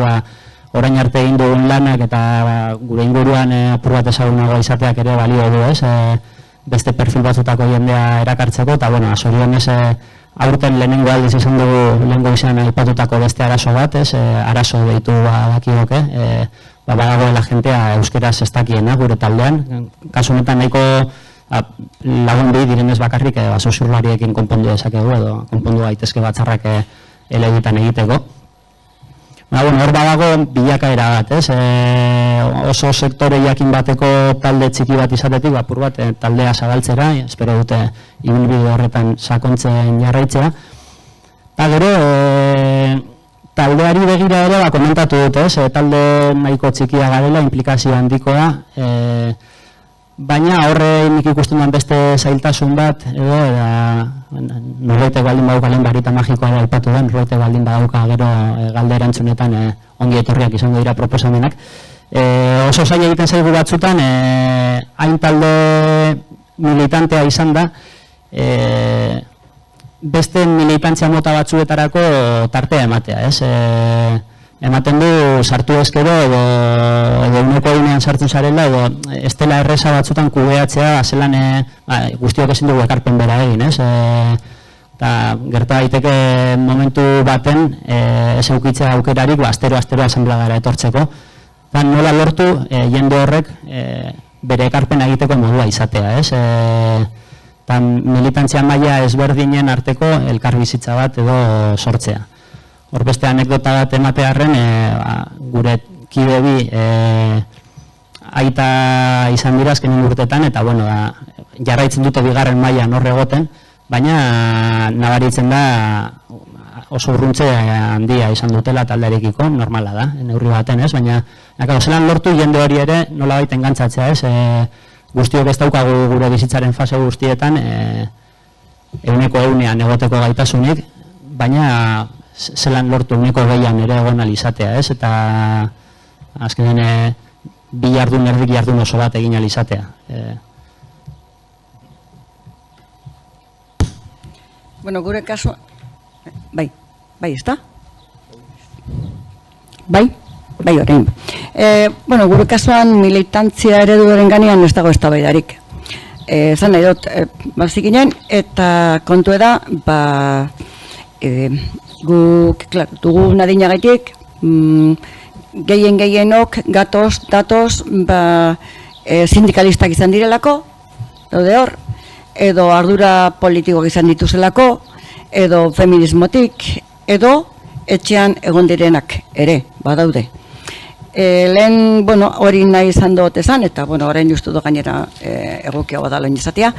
orain arte egin dugun lanak eta gure inguruan apur bat ezagunagoa izateak ere balio du, ez? Beste perfil batzutako jendea erakartzeko, eta bueno, zorionez aurten lehenengo aldiz izan dugu lehenengo izan aipatutako beste arazo bat, ez? Arazo deitu dakioke, badagoela jentea euskeraz ez dakiena gure taldean, kasu honetan nahiko lagun bi direnez bakarrik susurlariekin konpondu dezakegu edo konpondu gaitezke batzarrak elegitan egiteko. Hor badago bilakaera bat, ez? Oso sektore jakin bateko talde txiki bat izatetik, apur bat taldea zabaltzera, espero dute ibilbide horretan sakontzen jarraitzea. Eta gero, taldeari begira ere komentatu dut, ez? Talde nahiko txikia garela, implikazio handikoa, baina horre nik ikusten duen beste zailtasun bat, edo, norbaitek baldin badauka lehen barrita magikoa da aipatu den, norbaitek baldin badauka gero galde erantzunetan ongi etorriak izango dira proposamenak. Oso zaila egiten zaigu batzutan, hain talde militantea izan da, beste militantzia mota batzuetarako tartea ematea, ez? Ematen du sartu ezkero edo uneko egunean sartzen zarela edo ez dela erreza batzutan kudeatzea zelan guztiok ezin dugu ekarpen bera egin, ez? Eta gerta daiteke momentu baten ez eukitzea aukerarik astero asanbladara etortzeko. Eta nola lortu jende horrek bere ekarpena egiteko modua izatea, ez? Eta militantzia maila ezberdinen arteko elkarbizitza bat edo sortzea. Hor beste anekdota bat ematearren, gure kide bi aita izan dira azken urtetan, eta bueno, jarraitzen dute bigarren mailan hor egoten, baina nabaritzen da oso urruntze handia izan dutela taldearekiko, normala da, neurri baten, ez? Baina, zelan lortu jende hori ere nolabait engantzatzea, ez? Guztiok ez daukagu gure bizitzaren fase guztietan, eguneko egunean egoteko gaitasunik, baina zelan lortu uneko gehian ere egon alizatea, ez? Eta azkenen bi jardun erdik jardun oso bat egin alizatea. Bueno, gure kasu... Bai, ezta? Bai, orain. Bueno, gure kasuan militantzia ereduaren ganean ez dago eztabaidarik. Zan nahi dut, bazikinen, eta kontu eda, guk, dugun adinagaitik, gehienok datoz sindikalistak izan direlako, daude hor, edo ardura politikoak izan dituzelako, edo feminismotik, edo etxean egon direnak ere, badaude. Lehen, bueno, hori nahi izan dut esan, eta, bueno, orain justu du gainera egokia badaloen izatea.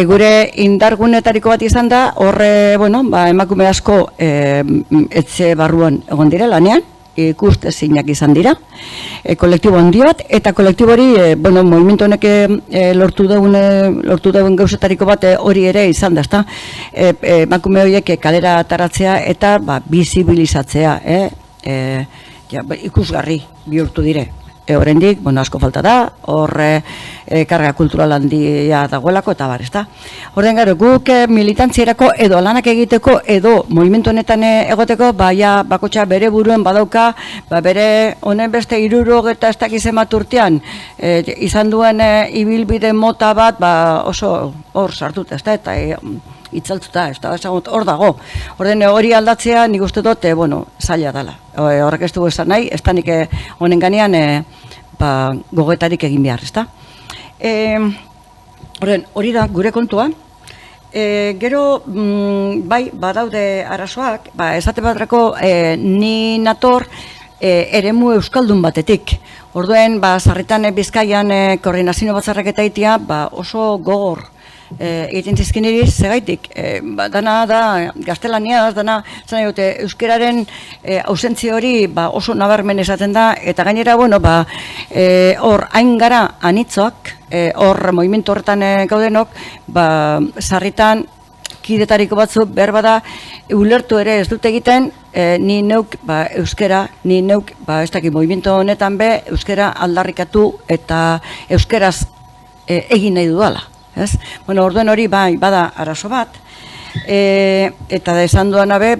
Gure indargunetariko bat izan da, horre, bueno, emakume asko etxe barruan egon dire lanean, ikustezinak izan dira, kolektibo handi bat, eta kolektibo hori, bueno, movimentu honek lortu duen gauzetariko bat hori ere izan da, ezta? Emakume horiek kalera ataratzea eta bizibilizatzea, ikusgarri bihurtu dire. Oraindik, bueno, asko falta da, horre karga kultural handia dagoelako eta bar, ezta? Horren gero, guk militantzierako edo lanak egiteko edo movimentu honetan egoteko, bakotxa bere buruen badauka, bere honen beste 60 eta ez dakizen bat urtean izan duen ibilbide mota bat oso hor sartuta, ezta? Eta itzaltuta, ez da, hor dago. Hori aldatzea nik uste dut, zaila dela. Horrek ez dugu esan nahi, ez da nik honen ganean gogetarik egin behar, ez da. Hori da gure kontua. Gero, bai, badaude arazoak, esate batrako ni nator eremu euskaldun batetik. Orduen, Sarritan Bizkaian koordinazio batzarrak eta itia, oso gogor egiten zizkin iriz, segaitik. Dana da, gaztelania, dana, zena dute, euskeraren ausentzia hori oso nabarmen esaten da, eta gainera, hor hain gara anitzok, hor movimentu horretan gaudenok, Sarritan kidetariko batzu behar bada ulertu ere ez dut egiten, ni neuk euskera, ni neuk ez dakit movimentu honetan euskera aldarrikatu eta euskeraz egin nahi dudala. Orduen hori bada arazo bat, eta esan duan abe,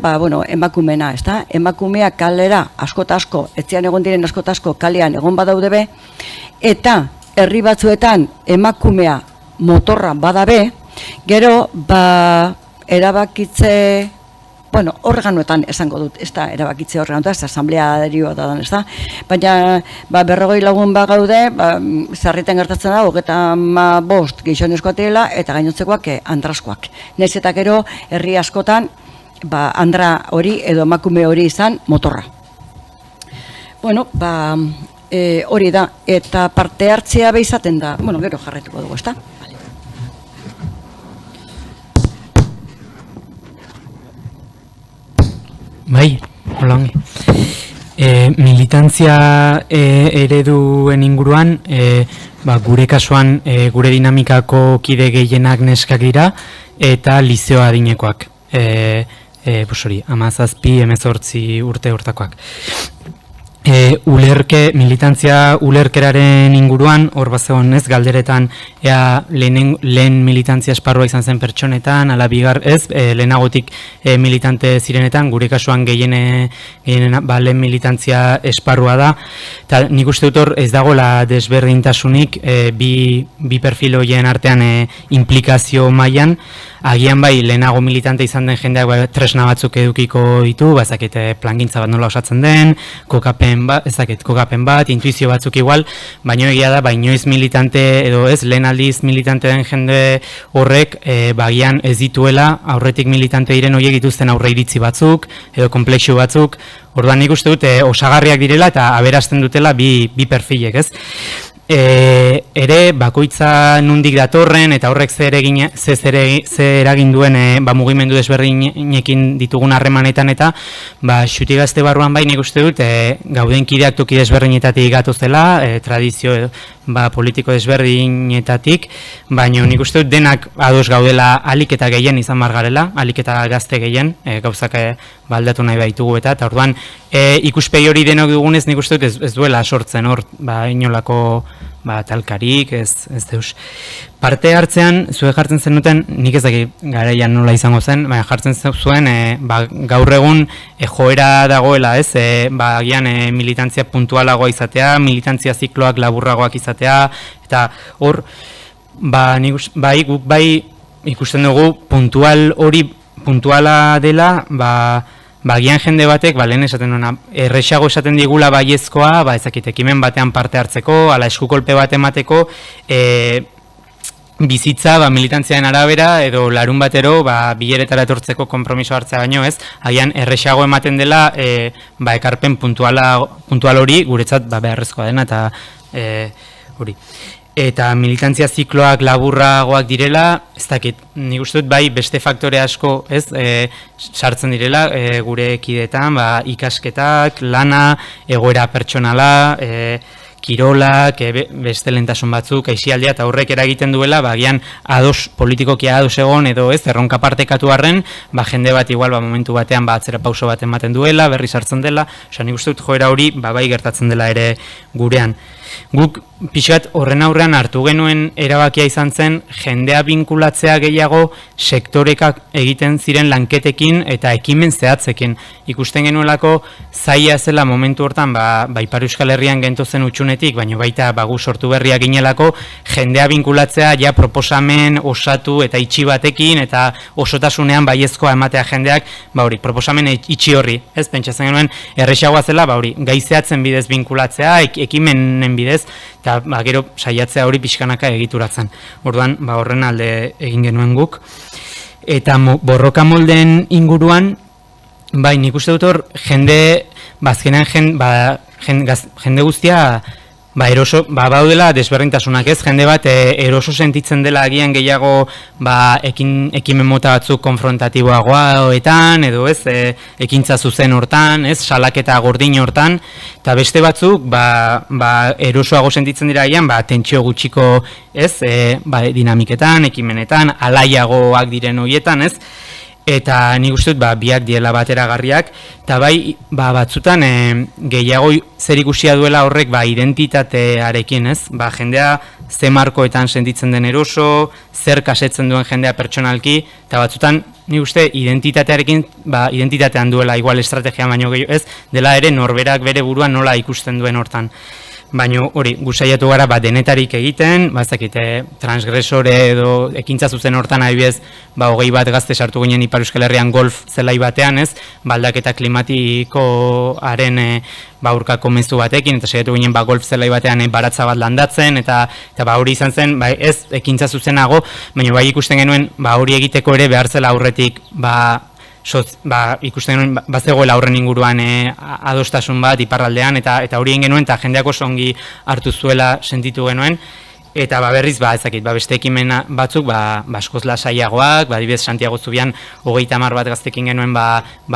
emakumena, ez da? Emakumea kalera askota asko, etzian egon diren askota asko kalean egon badaude be, eta herri batzuetan emakumea motorra badabe, gero, erabakitze, organoetan esango dut, ez da, erabakitze organoetan, ez da, asambleadarioa da, ez da, baina, 40 lagun gaude, Sarritan gertatzen da, 35 gizonezkoak direla, eta gainotzekoak andraskoak. Naiz eta gero, herri askotan, andra hori edo emakume hori izan motorra. Hori da, eta parte hartzea izaten da, gero jarretuko dugu, ez da? Bai, hola ongi. Militantzia ereduen inguruan, gure kasuan gure dinamikako kide gehienak neskak dira eta lizeo adinekoak. 17-18 urte hortakoak. Militantzia ulerkeraren inguruan, hor bazegoen ez, galderetan lehen militantzia esparrua izan zen pertsonetan, ala lehenagotik militante zirenetan, gure kasuan lehen militantzia esparrua da, eta nik uste dut hor ez dagoela desberdintasunik bi perfil horien artean implikazio mailan, agian lehenago militante izan den jendeak tresna batzuk edukiko ditu, ezakite plangintza bat nola osatzen den, kokapen bat, intuizio batzuk igual, baina egia da, inoiz militante edo ez, lehen aldiz militante den jende horrek, bagian ez dituela, aurretik militante diren horiek dituzten aurre iritzi batzuk, edo komplexu batzuk, orduan nik uste dut osagarriak direla eta aberasten dutela bi perfilek, ez? Ere bakoitza nundik datorren eta horrek zer eragin duen mugimendu desberdinekin ditugun harremanetan eta xuti gazte barruan nik uste dut gauden kideak toki desberdinetatik gatozela, tradizio politiko desberdinetatik, baina nik uste dut denak ados gaudela alik eta gehien izan margarela, alik eta gazte gehien, gauzak baldatu nahi baitugu eta orduan ikuspegi hori denok dugunez nik uste dut ez duela sortzen hor, inolako talkarik, ez deus. Parte hartzean, zuek jartzen zenuten, nik ez dakit garaian nola izango zen, jartzen zuen gaur egun joera dagoela, ez? Agian militantzia puntualagoa izatea, militantzia zikloak laburragoak izatea, eta hor, guk ikusten dugu puntuala dela, agian jende batek, lehen esaten duena, erresago esaten digula baiezkoa, ezakit ekimen batean parte hartzeko, ala eskukolpe bat emateko, bizitza militantziaren arabera edo larun batero bileretara etortzeko konpromiso hartzea baino ez, agian erresago ematen dela ekarpen puntual hori guretzat beharrezkoa dena eta hori. Eta militantzia zikloak laburragoak direla, ez dakit, nik uste dut beste faktore asko sartzen direla gure kidetan, ikasketak, lana, egoera pertsonala, kirolak, beste lehentasun batzuk, aisialdia eta horrek eragiten duela, agian politikoki ados egon edo ez, erronka partekatu arren, jende bat igual momentu batean atzera pauso bat ematen duela, berri sartzen dela, nik uste dut joera hori bai gertatzen dela ere gurean. Guk pixkat horren aurrean hartu genuen erabakia izan zen jendea binkulatzea gehiago sektorekak egiten ziren lanketekin eta ekimen zehatzekin. Ikusten genuelako zaila zela momentu hortan, Ipar Euskal Herrian gentozen utxunetik, baina baita gu sortu berriak ginelako, jendea binkulatzea ja proposamen osatu eta itxi batekin eta osotasunean baiezkoa ematea jendeak, proposamen itxi horri, ez pentsatzen genuen erresagoa zela, gai zehatzen bidez binkulatzea, ekimenen bidez, eta gero saiatzea hori pixkanaka egituratzen. Orduan, horren alde egin genuen guk. Eta borroka molden inguruan, nik uste dut hor, jende guztia eroso, baudela desberdintasunak ez, jende bat eroso sentitzen dela agian gehiago ekimen mota batzuk konfrontatiboagoetan, edo ez, ekintza zuzen hortan, ez, salaketa gordin hortan, eta beste batzuk erosoago sentitzen dira agian, tentsio gutxiko, ez, dinamiketan, ekimenetan, alaiagoak diren horietan, ez, eta nik uste dut biak diela bateragarriak, eta batzutan gehiago zerikusia duela horrek identitatearekin, ez? Jendea ze markoetan sentitzen den eroso, zer kasetzen duen jendea pertsonalki, eta batzutan nik uste identitatearekin, identitatean duela igual estrategia baino gehiago, ez? Dela ere norberak bere buruan nola ikusten duen hortan. Baina hori, gusaiatu gara denetarik egiten, transgresore edo ekintza zuzen hortan adibidez, 21 gazte sartu ginen Ipar Euskal Herrian golf zelai batean, ez, aldaketa klimatikoaren aurkako mezu batekin, eta saiatu ginen golf zelai batean baratza bat landatzen, eta hori izan zen, ez ekintza zuzenago, baina ikusten genuen, hori egiteko ere behar zela aurretik, ikusten genuen bazegoela horren inguruan adostasun bat iparraldean eta hori egin genuen eta jendeak oso ongi hartu zuela sentitu genuen eta berriz beste ekimen batzuk askoz lasaiagoak, adibidez Santiago Zubian 30 bat gaztekin genuen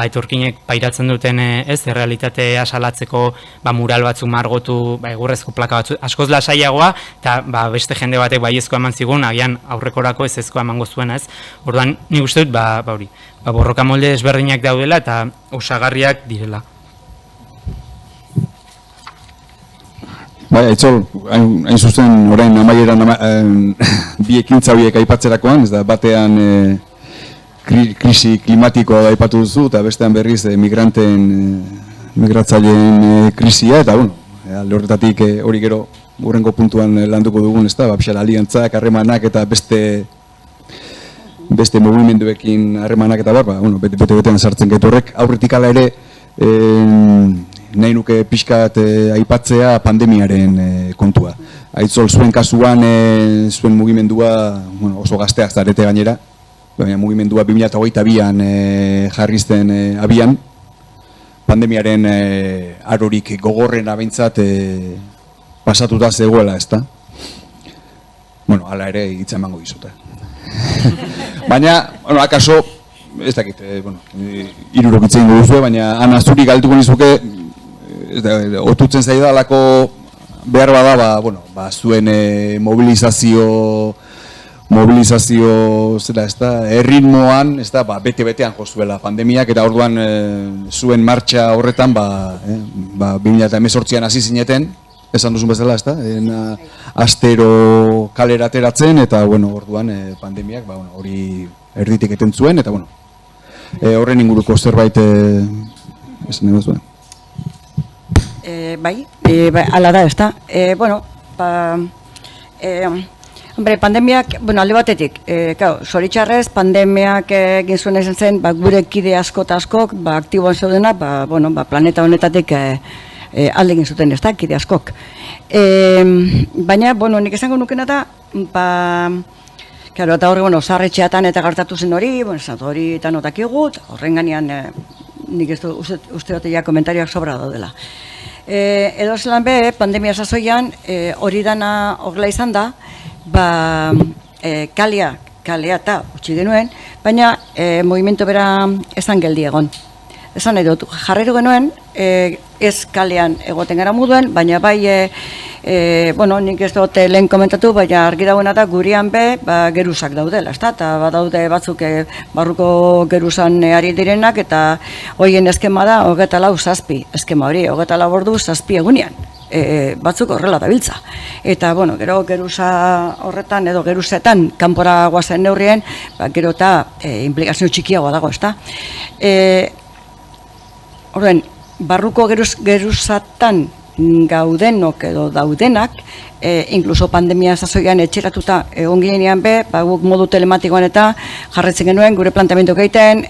etorkinek pairatzen duten errealitatea salatzeko mural batzuk margotu, egurrezko plaka batzuk askoz lasaiagoa eta beste jende batek baiezkoa eman zigun, agian aurrekorako ezezkoa emango zuena, ez. Orduan nik uste dut hori borroka molde ezberdinak daudela eta osagarriak direla. Aitzol, hain zuzen orain amaieran bi ekintza horiek aipatzerakoan, ez da batean krisi klimatikoa da aipatu duzu eta bestean berriz migratzaileen krisia eta alde horretatik hori gero hurrengo puntuan landuko dugun, ez da, aliantzak, harremanak eta beste mugimenduekin harremanak eta bete-betean sartzen gaitu horrek. Aurretik ala ere, nahi nuke pixkat aipatzea pandemiaren kontua. Aitzol, zuen kasuan, zuen mugimendua, oso gazteak zarete gainera, baina mugimendua 2022an jarrizten abian, pandemiaren arorik gogorren abintzat pasatuta zegoela, ez da? Hala ere, hitza emango dizute. Baina, akaso, ez dakit, irurok itzein duzu, baina ana zuri galtuko nizuke, otutzen zaidalako behar bada, zuen mobilizazio zera, ez da, erritmoan, ez da, bete-betean jozuela pandemiak, eta orduan zuen martxa horretan, 2018an hasi zineten, esan duzun bezala, ez da, astero kalera ateratzen, eta, orduan pandemiak, hori erditik eten zuen, eta, horren inguruko zerbait esan dugu zuen. Ala da, ez da. Pandemiak, alde batetik, zoritxarrez, pandemiak egin zuen izan zen, gure kide asko eta askok, aktiboan zeudena, planeta honetatik alde egin zuten, ez da, kide askok. Baina, nik esango nukena da, eta horre, zaharretxeatan eta gartatu zen hori, hori eta notakigu, horren ganean, nik ez du uste dut ja komentarioak sobra daudela. Edo zelan be, pandemia sasoian, hori dana horrela izan da, kalea eta utzi genuen, baina movimentu bera esan geldi egon. Esan nahi dut, jarreru genuen, ez kalean egoten gara moduen, baina nik ez dut lehen komentatu, baina argi dagoena da gurean geruzak daudela, eta badaude batzuk barruko geruzan ari direnak, eta horien eskema da 24/7 eskema hori, 24 ordu 7 egunean. batzuk horrela dabiltza. Eta, bueno, gero geruza horretan edo geruzetan kanpora guazen neurrien, gero eta implikazio txikiagoa dago, ezta? Horren, barruko geruzatan gaudenok edo daudenak, inkluso pandemia sasoian etxeratuta egon ginean guk modu telematikoan eta jarretzen genuen gure planteamendu egiten,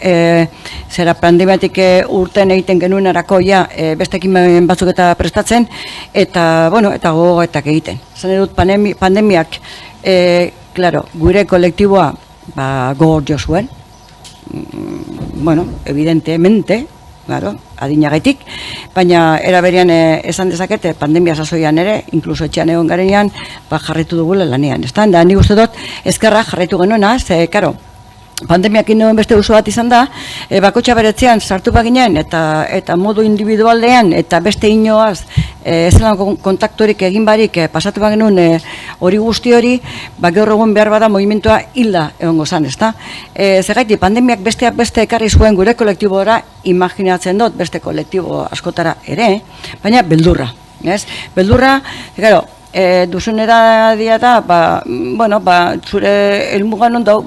zera pandemiatik urten egiten genuen erako beste ekimen batzuk eta prestatzen, eta, bueno, eta gogoetak egiten. Zan edut pandemiak, gure kolektiboa gogor jo zuen, bueno, evidentemente, adinagaitik, baina era berean esan dezakete pandemia sasoian ere, inkluso etxean egon garenean, jarraitu dugula lanean, ezta? Da nik uste dut ezkerra jarraitu genuena, ze karo, pandemiak indoen beste uso bat izan da, bakotxa beretzean sartu baginen eta modu individualdean eta beste inoaz zelan kontakturik egin barik pasatu bagenuen hori guzti hori, gaur egun behar bada movimentua hilda egongo zan, ezta? Zergaiti, pandemiak besteak beste ekarri zuen gure kolektibora, imaginatzen dut beste kolektibo askotara ere, baina beldurra, ez? Beldurra, gero, duzunera diata, zure helmugan ondau,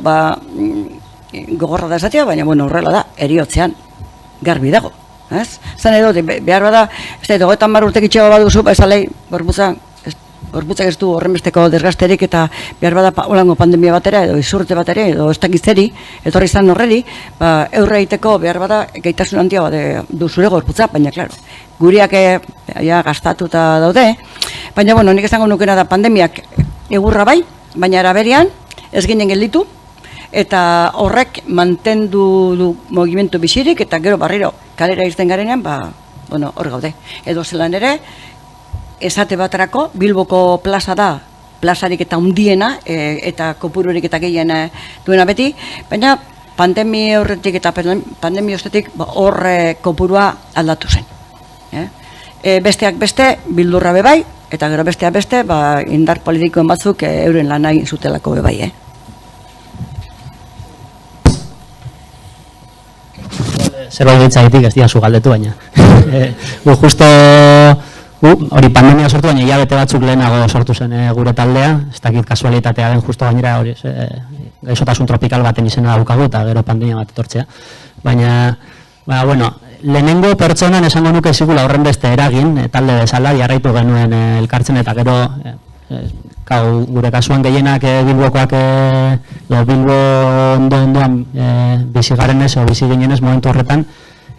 gogorra da esatea, baina horrela da, eriotzean garbi dago. Zan edo, behar bada, ez da, 30 urtek itxego baduzu, esalei, gorputzak ez du horrenbesteko desgasterik eta behar bada holango pandemia batera edo izurte batera edo ez dakizeri, etorri izan horreri, eurre egiteko behar bada gaitasun handia du zure gorputza, baina, klaro, guriak gastatuta daude, baina, nik esango nukena da pandemiak egurra bai, baina araberian ez ginen gelditu, eta horrek mantendu du mugimendu bizirik, eta gero barriro kalera izten garenean, hor gaude. Edo zelan ere, esate baterako, Bilboko plaza da, plazarik eta hundiena, eta kopururik eta gehiena duena beti, baina pandemia horretik eta pandemia ostetik horre kopurua aldatu zen. Besteak beste, bildurra bebai, eta gero besteak beste, indar politikoen batzuk euren lanai zutelako bebai, Zerbait ditzaitik ez diazu galdetu baina. Justo hori pandemia sortu baina hilabete batzuk lehenago sortu zen gure taldea, ez dakit kasualitatea den justo gainera hori gaixotasun tropikal baten izena daukagu eta gero pandemia bat etortzea. Baina, lehenengo pertsonan esango nuke zigula horren beste eragin, talde bezala, jarraitu genuen elkartzen eta gero gure kasuan gehienak Bilbokoak Bilbo ondoan bizi garenez o bizi ginenez momentu horretan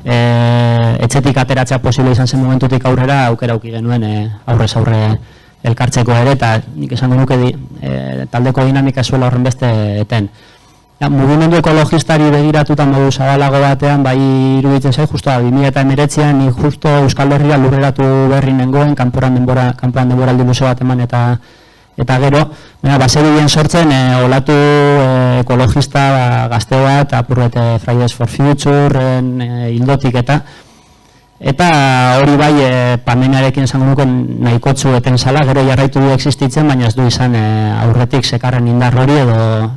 etxetik ateratzea posible izan zen momentutik aurrera aukera auki genuen aurrez aurre elkartzeko ere eta nik esango nuke taldeko dinamika zuela horren beste eten. Mugimendu ekologistari begiratuta modu zabalago batean bai iruditzen zait, justo 2019an ni justo Euskal Herria lurreratu berri nengoen, kanporan denboraldi luze bat eman eta gero, baserien sortzen olatu ekologista gazte bat, apurret Fridays for Future hildotik eta hori bai pandemiarekin esango nuke nahikotzu eten zala, gero jarraitu du existitzen, baina ez du izan aurretik sekarren indar hori edo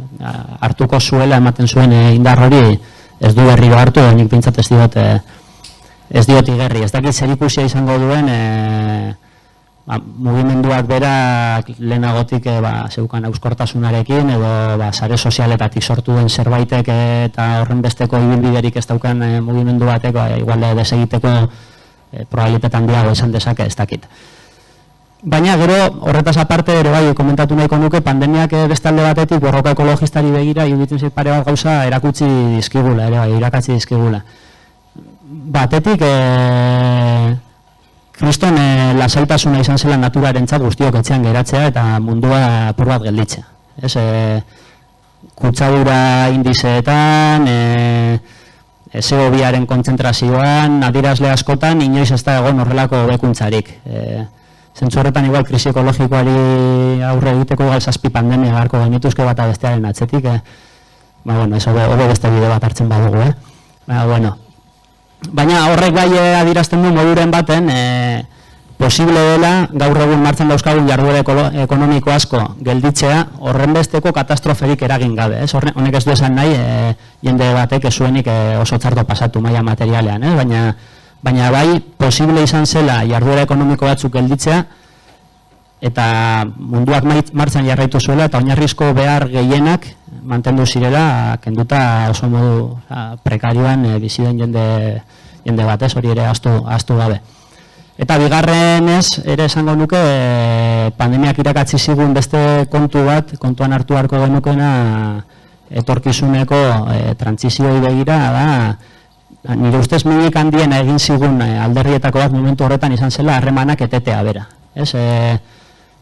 hartuko zuela ematen zuen indar hori ez du berriro hartu, nik pintzat ez diot igerri. Ez dakit zerikusia izango duen mugimenduak berak lehenagotik zeukan euskortasunarekin edo sare sozialetatik sortu den zerbaitek eta horren besteko ibilbiderik ez daukan mugimendu batek igual desegiteko probabilitate handiago izan dezake ez dakit. Baina gero horretaz aparte ere bai komentatu nahiko nuke pandemiak beste alde batetik borroka ekologistari begira iruditzen zait pare bat gauza erakutsi dizkigula ere bai irakatsi dizkigula. Batetik kriston lasaitasuna izan zela naturarentzat guztiok etxean geratzea eta mundua apur bat gelditzea. Kutsadura indizeetan, CO2aren kontzentrazioan, adierazle askotan, inoiz ez da egon horrelako hobekuntzarik. Zentzu horretan igual krisi ekologikoari aurre egiteko igual 7 pandemia beharko genituzke bata bestearen atzetik. Ez hobe beste bide bat hartzen badugu, Baina horrek bai adierazten du moduren baten posible dela gaur egun martxan dauzkagun jarduera ekonomiko asko gelditzea horren besteko katastroferik eragin gabe. Honek ez du esan nahi jende batek ez zuenik oso txarto pasatu maila materialean, baina baina bai posible izan zela jarduera ekonomiko batzuk gelditzea, eta munduak martxan jarraitu zuela, eta oinarrizko behar gehienak mantendu zirela, kenduta oso modu prekarioan bizi den jende bat, hori ere ahaztu gabe. Eta bigarrenez, ere esango nuke, pandemiak irakatsi zigun beste kontu bat, kontuan hartu beharko genukena etorkizuneko trantsizioi begira da, nire ustez minik handiena egin zigun alderrietako bat momentu horretan izan zela harremanak etetea bera.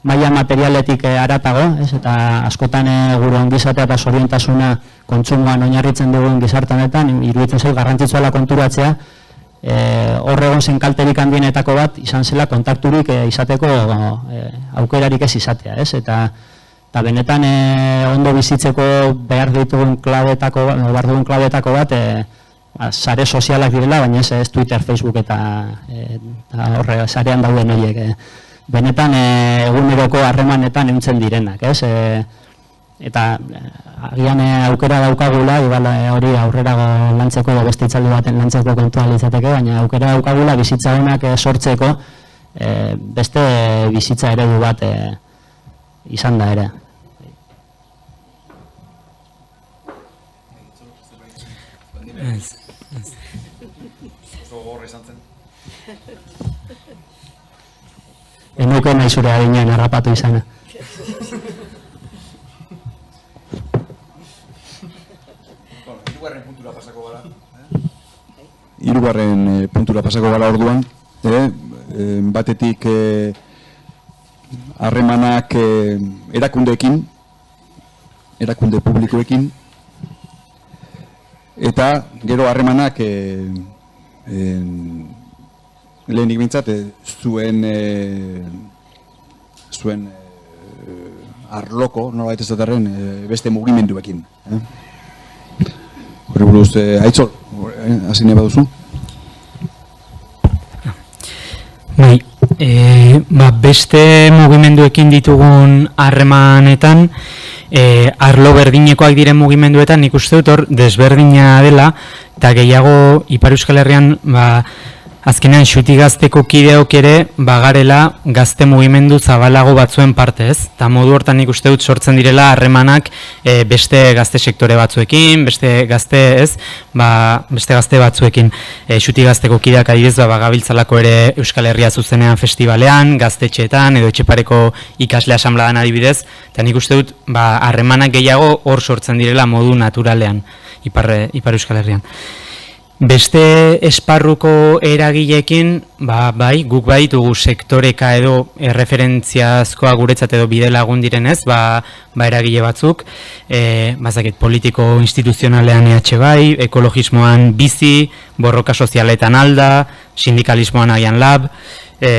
Maila materialetik haratago, eta askotan gure ongizatea eta zoriontasuna kontsumoan oinarritzen dugun gizartanetan, iruditzen zait garrantzitsua konturatzea, hor egon zen kalterik handienetako bat izan zela kontakturik izateko aukerarik ez izatea, eta benetan ondo bizitzeko behar dugun klabetako bat sare sozialak direla, baina ez Twitter, Facebook eta horre sarean dauden horiek. Benetan eguneroko harremanetan euntzen direnak, eta agian aukera daukagula, hori aurrera lantzeko edo beste hitzaldi baten lantzeko kontua litzateke, baina aukera daukagula bizitza honak sortzeko beste bizitza eredu bat izan da ere. Enuke nahi zure adinean harrapatu izana. Hirugarren puntura pasako gara orduan, batetik harremanak erakundeekin, erakunde publikoekin, eta gero harremanak lehenik bintzat zuen arloko, nolabait ezatarren, beste mugimenduekin. Horri buruz, Aitzol, hasi nahi baduzu? Bai, beste mugimenduekin ditugun harremanetan, arlo berdinekoak diren mugimenduetan nik uste dut hor desberdina dela, eta gehiago Ipar Euskal Herrian azkenean Xuti Gazteko kideok ere bagarela gazte mugimendu zabalago batzuen parte, ez? Eta modu hortan nik uste dut sortzen direla harremanak beste gazte sektore batzuekin, beste gazte batzuekin. Xuti Gazteko kideak adibidez bagabiltzalako ere Euskal Herria zuzenean festibalean, gaztetxeetan edo etxepareko ikasle asanbladan adibidez, eta nik uste dut harremanak gehiago hor sortzen direla modu naturalean Ipar Euskal Herrian. Beste esparruko eragileekin, guk baditugu sektoreka edo erreferentziazkoa guretzat edo bide lagun direnez, eragile batzuk, politiko instituzionalean bai, ekologismoan bizi, borroka sozialetan alda, sindikalismoan agian lab,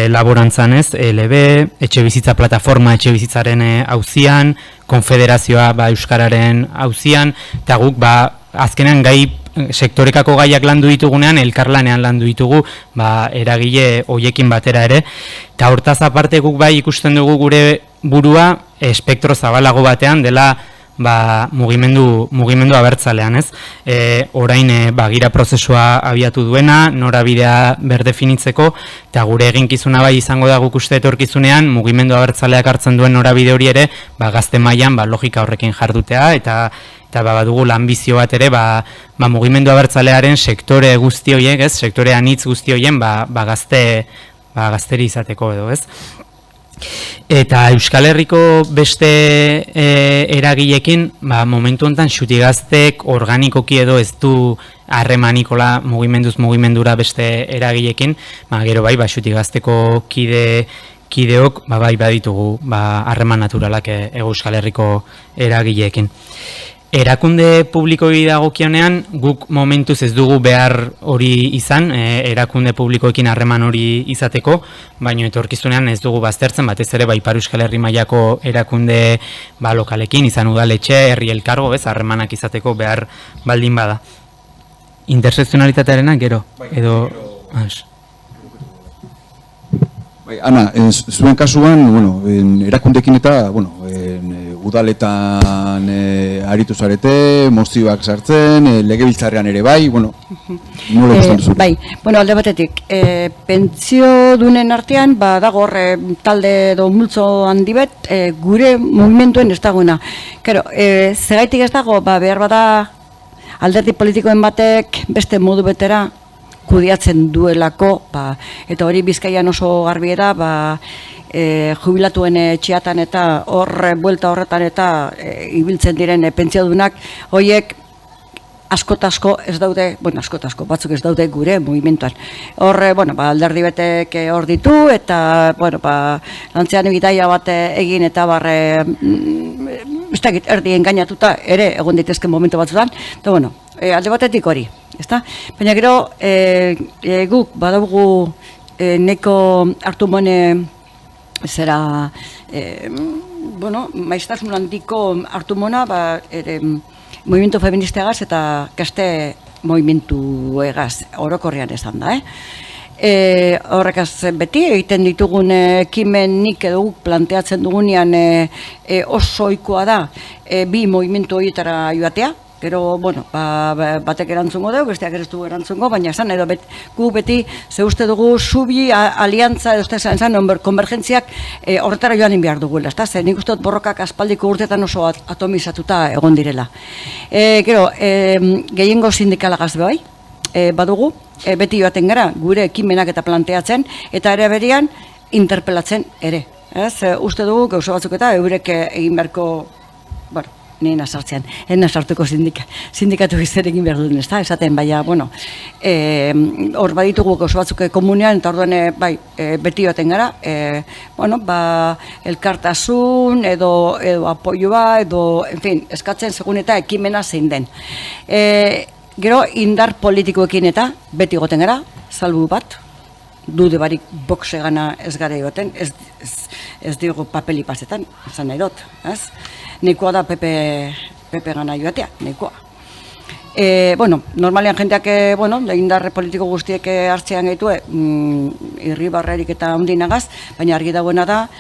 laborantzan ez, LB, etxe bizitza plataforma etxe bizitzaren auzian, konfederazioa euskararen auzian, eta guk azkenean sektorekako gaiak landu ditugunean, elkarlanean landu ditugu, eragile hoiekin batera ere. Eta hortaz aparte guk ikusten dugu gure burua espektro zabalago batean dela mugimendu abertzalean, ez? Orain gira prozesua abiatu duena, norabidea berdefinitzeko, eta gure eginkizuna izango da guk uste etorkizunean, mugimendu abertzaleak hartzen duen norabide hori ere, gazte mailan logika horrekin jardutea, eta badugu lanbizio bat ere, mugimendu abertzalearen sektore guzti horiek, ez? Sektore anitz guzti horien, gazteri izateko edo, ez? Eta Euskal Herriko beste eragilekin, momentu honetan Xuti Gaztek organikoki edo ez du harremanikola mugimendura beste eragilekin, gero Xuti Gazteko kideok baditugu harreman naturalak Euskal Herriko eragileekin. Erakunde publikoi dagokionean, guk momentuz ez dugu behar hori izan, erakunde publikoekin harreman hori izateko, baina etorkizunean ez dugu baztertzen, batez ere Ipar Euskal Herri mailako erakunde lokalekin, izan udaletxe, herri elkargo, harremanak izateko behar baldin bada. Intersekzionalitatearena gero, edo... Ana, zuen kasuan, erakundekin eta udaletan aritu zarete, mozioak sartzen, legebiltzarrean ere bai, bueno, nola ikusten duzu? Bai, bueno, alde batetik, pentsio dunen artean, dago horre talde edo multzo handi bet, gure mugimenduen ez dagoena. Kero, zegaitik ez dago, behar bada alderdi politikoen batek beste modu betera kudiatzen duelako, eta hori Bizkaian oso garbi da, jubilatuen etxeatan eta buelta horretan eta ibiltzen diren pentsiodunak, horiek asko ez daude, asko batzuk ez daude gure mugimenduan. Alderdi betek hor ditu, eta, lantzean bidaia bat egin eta ez dakit erdi engainatuta ere egon ditezken momentu batzutan, eta, alde batetik hori, ezta? Baina gero, guk badaugu neko hartu mone zera, maiztasun handiko hartu mona, movimentu feministegaz eta gazte movimentu egaz, orokorrean esan da, horrekaz beti egiten ditugun ekimenik edo guk planteatzen dugunean oso ohikoa da bi movimentu horietara joatea. Gero, batek erantzungo dugu, besteak ez dugu erantzungo, baina esan edo gu beti ze uste dugu subi, aliantza, edo esan, konvergentziak horretara joan behar dugula, ezta? Ze nik uste dut borrokak aspaldiko urtetan oso atomizatuta egon direla. Gero, gehiengo sindikalagaz bai, badugu, beti joaten gara, gure ekimenak eta planteatzen, eta ere berian interpelatzen ere. Uste dugu, gauza batzuk eta eurek egin beharko, nina sartzean, sartuko sindikatu izan egin behar duen, esaten, baina, hor baditugu oso batzuk komunean, eta orduan, beti joaten gara, elkartasun, edo apoioa, edo, en fin, eskatzen segun eta ekimena zein den. Gero, indar politikoekin eta beti goten gara, salbu bat, dude barik boxe gana ez gara egoten, ez diogu papeli pasetan, esan nahi dut, ez? Nekoa da Pepe gana joatea, nekoa. Normalean jendeak, indar politiko guztiek hartzean gaitue, irribarrerik eta ondinagaz, baina argi dagoena da,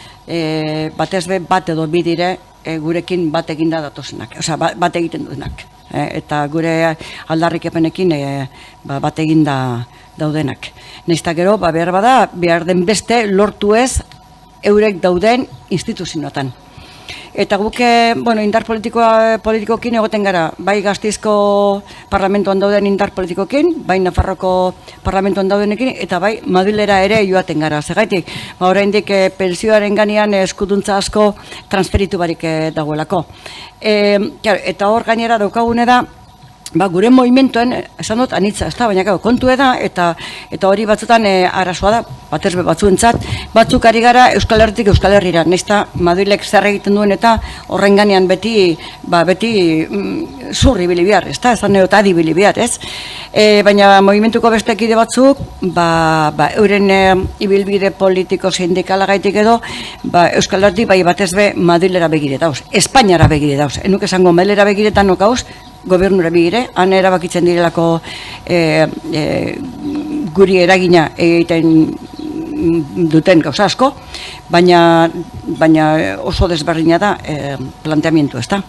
batez be bat edo bi dire gurekin bat eginda datozenak, osea, bat egiten duenak. Eta gure aldarrikepenekin bat eginda daudenak. Naizta gero, behar den beste lortu ez eurek dauden instituzioetan. Eta guk, indar politikoekin egoten gara, bai Gasteizko parlamentuan dauden indar politikoekin, bai Nafarroko parlamentuan daudenekin, eta bai Madrilera ere joaten gara. Zergatik, oraindik pentsioaren gainean eskuduntza asko transferitu barik dagoelako. Eta hor gainera daukagune da, gure movimentuen, esan dut, anitza, ez da, baina kontu da, eta hori batzutan arazoa da, batez batzuentzat, batzuk ari gara Euskal Herritik Euskal Herrira, naizta Madrilek zer egiten duen eta horren ganean beti zurri bilibihar, ez da, esan neot adi bilibihar, ez? Baina movimentuko beste kide batzuk, euren ibilbide politiko sindikalagaitik edo, Euskal Herritik batez be Madrilera begire dauz, Espainiara begire dauz, enuk esango Madrilera begiretan nokauz, gobernura begire, han erabakitzen direlako guri eragina egiten duten gauza asko, baina oso desberdina da planteamientu, ez da.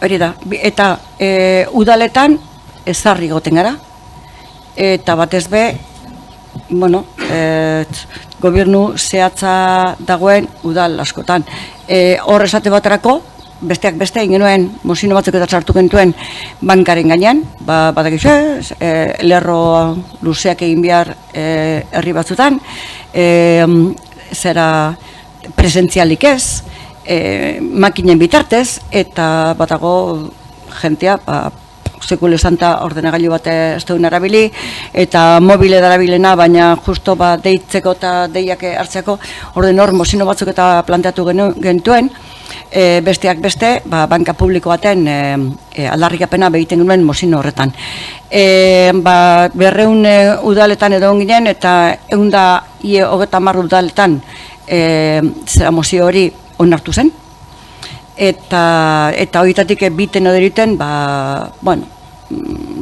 Hori da, eta udaletan ezarri goten gara, eta batez be, gobernu zehatza dagoen udal askotan. Hor esate baterako, besteak beste, ingenuen, mozino batzuk eta sartu gentuen bankaren gainean, badakizu, lerro luzeak egin behar herri batzutan, zera presentzialik ez, makinen bitartez, eta batago jentea, sekule santa ordenagailu bat ez duen arabili, eta mobile darabilena, baina justo deitzeko eta deiak hartzeko, orden hor mozino batzuk eta planteatu gentuen, besteak beste, banka publiko baten aldarrikapena begiten genuen mozino horretan. 200 udaletan edo ginen, eta 130 udaletan zera mozio hori onartu zen, eta horietatik biten edo deriten,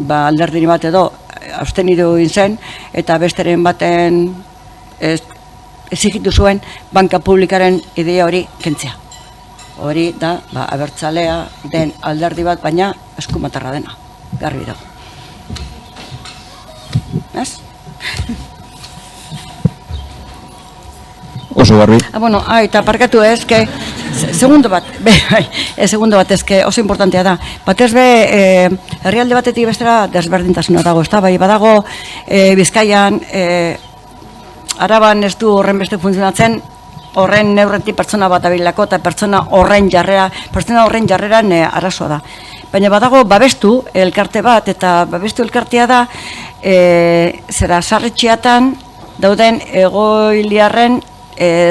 alderdiri bat edo abstenidu zen, eta besteren baten exigitu zuen banka publikaren idea hori kentzea. Hori da, abertzalea den alderdi bat, baina eskumatarra dena, garbi dago. Ez? Oso garbi. Bueno, eta parkatu segundo bat, oso importantea da. Batez be, herrialde batetik bestera desberdintasuna dago, ez da, bai, badago Bizkaian, Araban ez du horren beste funtzionatzen, horren neurretik pertsona bat abilako eta pertsona horren jarreran arazoa da. Baina badago babestu elkarte bat, eta babestu elkartea da, zera sarretxeatan dauden egoiliarren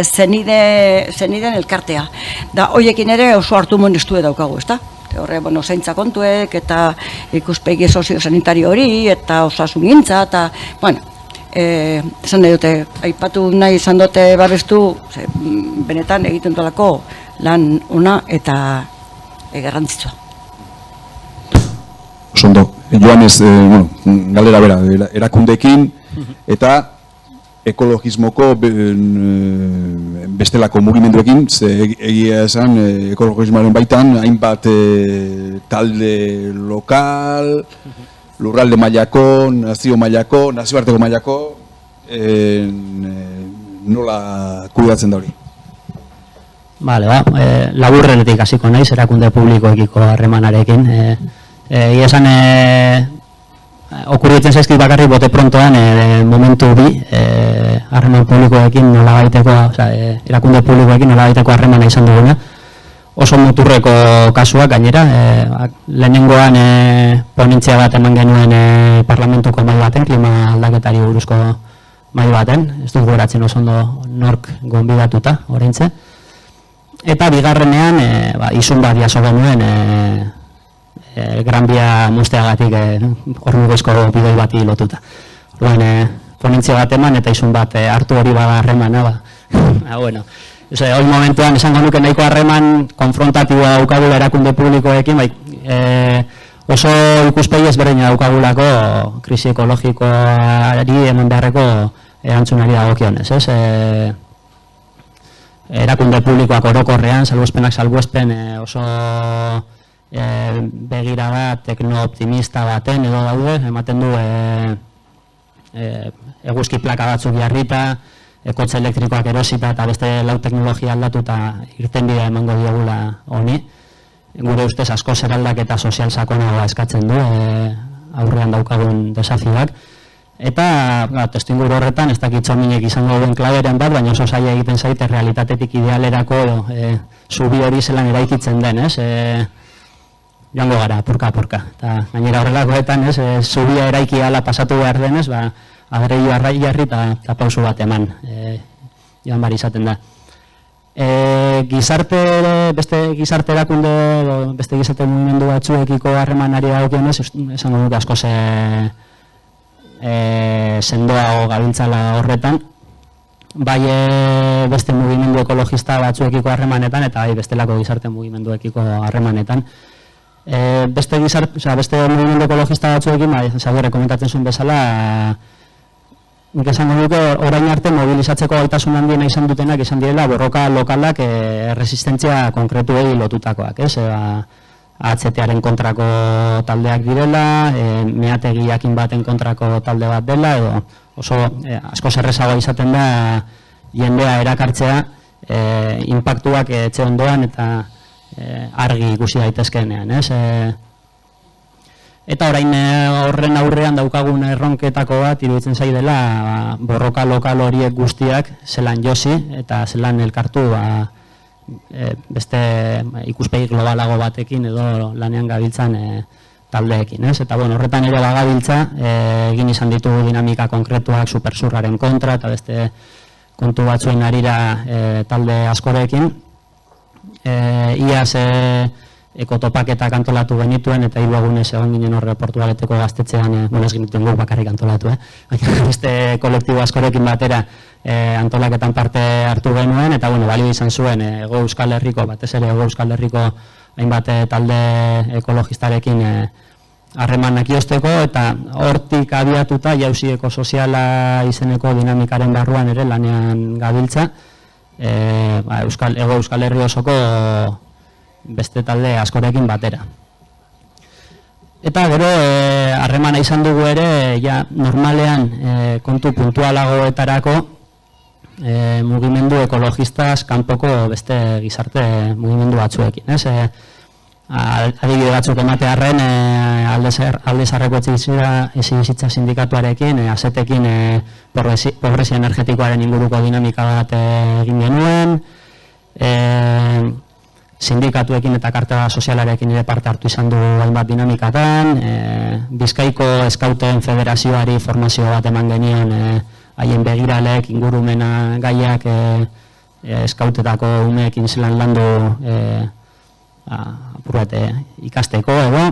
zeniden elkartea. Da, hoiekin ere oso hartu monestu daukagu, ezta? Horre, zaintza kontuek, eta ikuspegi sozio-sanitario hori, eta osasungintza, eta, esan nahi dute, aipatu nahi izan dute babestu, benetan egiten dolako lan ona eta garrantzitsua. Osondo, Joanes, galdera bera, erakundeekin, eta ekologismoko bestelako mugimenduekin, egia esan ekologismoaren baitan, hainbat talde lokal, lurralde mailako, nazio mailako, nazioarteko mailako, nola kudeatzen da hori? Laburrenetik hasiko naiz, erakunde publikoekiko harremanarekin. Egia esan, okurritzen zaizkit bakarrik bote prontoan momentu bi harreman publikoekin nolabaiteko, erakunde publikoekin nolabaiteko harremana izan duguna. Oso muturreko kasuak gainera, lehenengoan ponentzia bat eman genuen parlamentuko mahai baten, klima aldaketari buruzko mahai baten, ez dut goratzen oso ondo nork gonbidatuta, oraintxe. Eta bigarrenean, izun bat jaso genuen Gran Via musteagatik hormugoizko bidoi bati lotuta. Ponentzia bat eman eta izun bat hartu hori bada harremana. Hori momentuan esango nuke nahiko harreman konfrontatiboa daukagula erakunde publikoekin, oso ikuspegi ezberdina daukagulako krisi ekologikoari eman beharreko erantzunari dagokionez. Erakunde publikoak orokorrean, salbuespenak salbuespen oso begirada tekno-optimista baten edo daude, ematen du eguzki plaka batzuk jarrita, kotxe elektrikoak erosita eta beste lau teknologia aldatu eta irtenbidea emango diogula honi. Gure ustez asko zeraldak eta sozial sakonagoa eskatzen du aurrean daukagun desafioak. Eta testuinguru horretan, ez dakit txominek izango duen klaberen bat, baina oso zaila egiten zaite realitatetik idealerako zubi hori zelan eraikitzen den, joango gara, porka. Eta gainera horrelakoetan, zubia eraiki ala pasatu behar denez, adreio arrai jarri eta pausu bat eman, joan bari izaten da. Beste gizarte erakunde, beste gizarte mugimendu batzuekiko harremanari dagokionez, esango dut asko sendoago gabiltzala horretan, bai beste mugimendu ekologista batzuekiko harremanetan eta bai bestelako gizarte mugimenduekiko harremanetan. Beste mugimendu ekologista batzuekin, Xabier komentatzen zuen bezala, nik esango duke orain arte mobilizatzeko gaitasun handiena izan dutenak izan direla borroka lokalak resistentzia konkretuei lotutakoak, AHT-aren kontrako taldeak direla, meategiakin baten kontrako talde bat dela, edo oso asko zerrezagoa izaten da jendea erakartzea inpaktuak etxe ondoan eta argi ikusi daitezkeenean. Eta orain horren aurrean daukagun erronketako bat iruditzen zaidela borroka lokal horiek guztiak zelan josi eta zelan elkartu beste ikuspegi globalago batekin edo lanean gabiltzan taldeekin. Eta horretan ere bagabiltza, egin izan ditugu dinamika konkretuak supersurraren kontra eta beste kontu batzuen arira talde askorekin. Iaz ekotopaketak antolatu genituen eta hiru egunez egon ginen horre Portugaleteko gaztetxean, ez genituen guk bakarrik antolatu, baina beste kolektibo askorekin batera antolaketan parte hartu genuen eta balio izan zuen Hego Euskal Herriko, batez ere Hego Euskal Herriko hainbat talde ekologistarekin harremanak iosteko, eta hortik abiatuta jauzi ekosoziala izeneko dinamikaren barruan ere lanean gabiltza, Euskal Herri osoko beste talde askorekin batera. Eta gero, harremana izan dugu ere, ja, normalean kontu puntualagoetarako mugimendu ekologistaz kanpoko beste gizarte mugimendu batzuekin. Adibide batzuk ematearren aldezarreko etxebizitza sindikatuarekin, asetekin pobrezia energetikoaren inguruko dinamika bat egin genuen, sindikatuekin eta kartela sozialarekin ere parte hartu izan du hainbat dinamikatan, Bizkaiko Eskauten Federazioari formazio bat eman genion haien begiralek, ingurumena gaiak eskautetako umeekin zelan landu ikasteko edo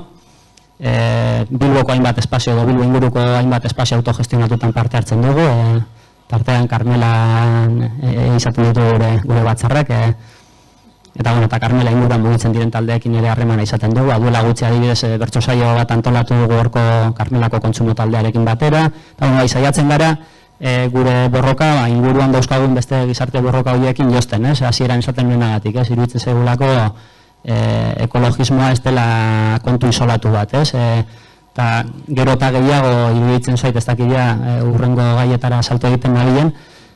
Bilboko hainbat espazio edo Bilbo inguruko hainbat espazio autogestionatutan parte hartzen dugu, tartean Karmelan izaten ditu gure batzarrek, eta Karmela inguruan mugitzen diren taldeekin ere harremana izaten dugu, duela gutxi adibidez bertso saio bat antolatu dugu horko Karmelako kontsumo taldearekin batera, eta saiatzen gara gure borroka, inguruan dauzkagun beste gizarte borroka horiekin josten, hasieran esaten nuenagatik, iruditzen zegulako ekologismoa ez dela kontu isolatu bat, eta gero eta gehiago iruditzen zait ez dakila urrengo gaietara salto egiten nabilen,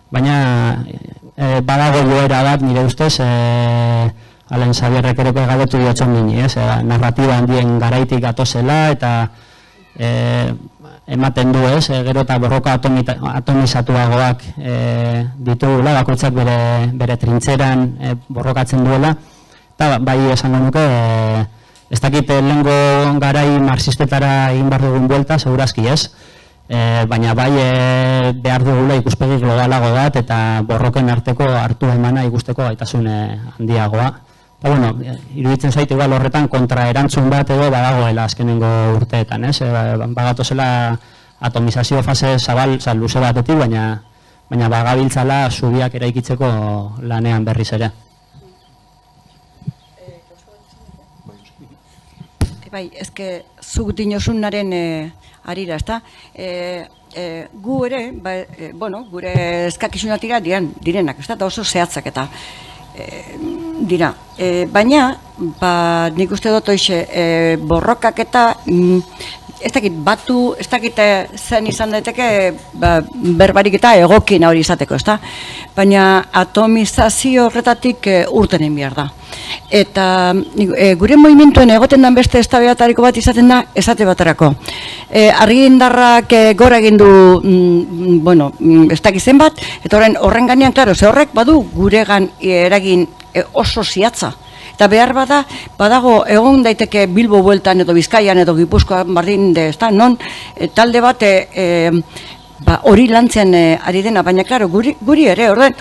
baina badago joera bat nire ustez Alen Xabierrek ere galdetu diotxon nini, narratiba handien garaitik atozela eta ematen du gero eta borroka atomizatuagoak ditugula, bakoitzak bere trintzeran borrokatzen duela. Eta bai esango nuke, ez dakit lehengo garai marxistetara egin behar dugun buelta, segurazki ez, baina bai behar dugula ikuspegi globalago bat eta borroken arteko hartu emana ikusteko gaitasun handiagoa. Eta bueno, iruditzen zait igual horretan kontraerantzun bat edo badagoela azkenengo urteetan, ez? Bagatozela atomizazio fase zabal luze batetik, baina bagabiltzala zubiak eraikitzeko lanean berriz ere. Bai, ezke zuk dinosunaren harira, ezta? Gu ere, gure eskakizunatira direnak, ezta? Eta oso zehatzak eta dira. Baina, nik uste dut hoxe, borrokak eta ez dakit batu, ez dakit zen izan daiteke berbarik eta egokien hori izateko, ezta? Baina atomizazio horretatik urtenen behar da. Eta gure movimentuen egoten den beste eztabaidatariko bat izaten da esate baterako. Argindarrak gora egin du, ez dakit zenbat, eta horren gainean, klaro, ze horrek badu guregan eragin oso ziatza. Eta behar badago egon daiteke Bilbo bueltan edo Bizkaian edo Gipuzkoan bardin non talde bat hori lantzen ari dena, baina klaro, guri ere, orden,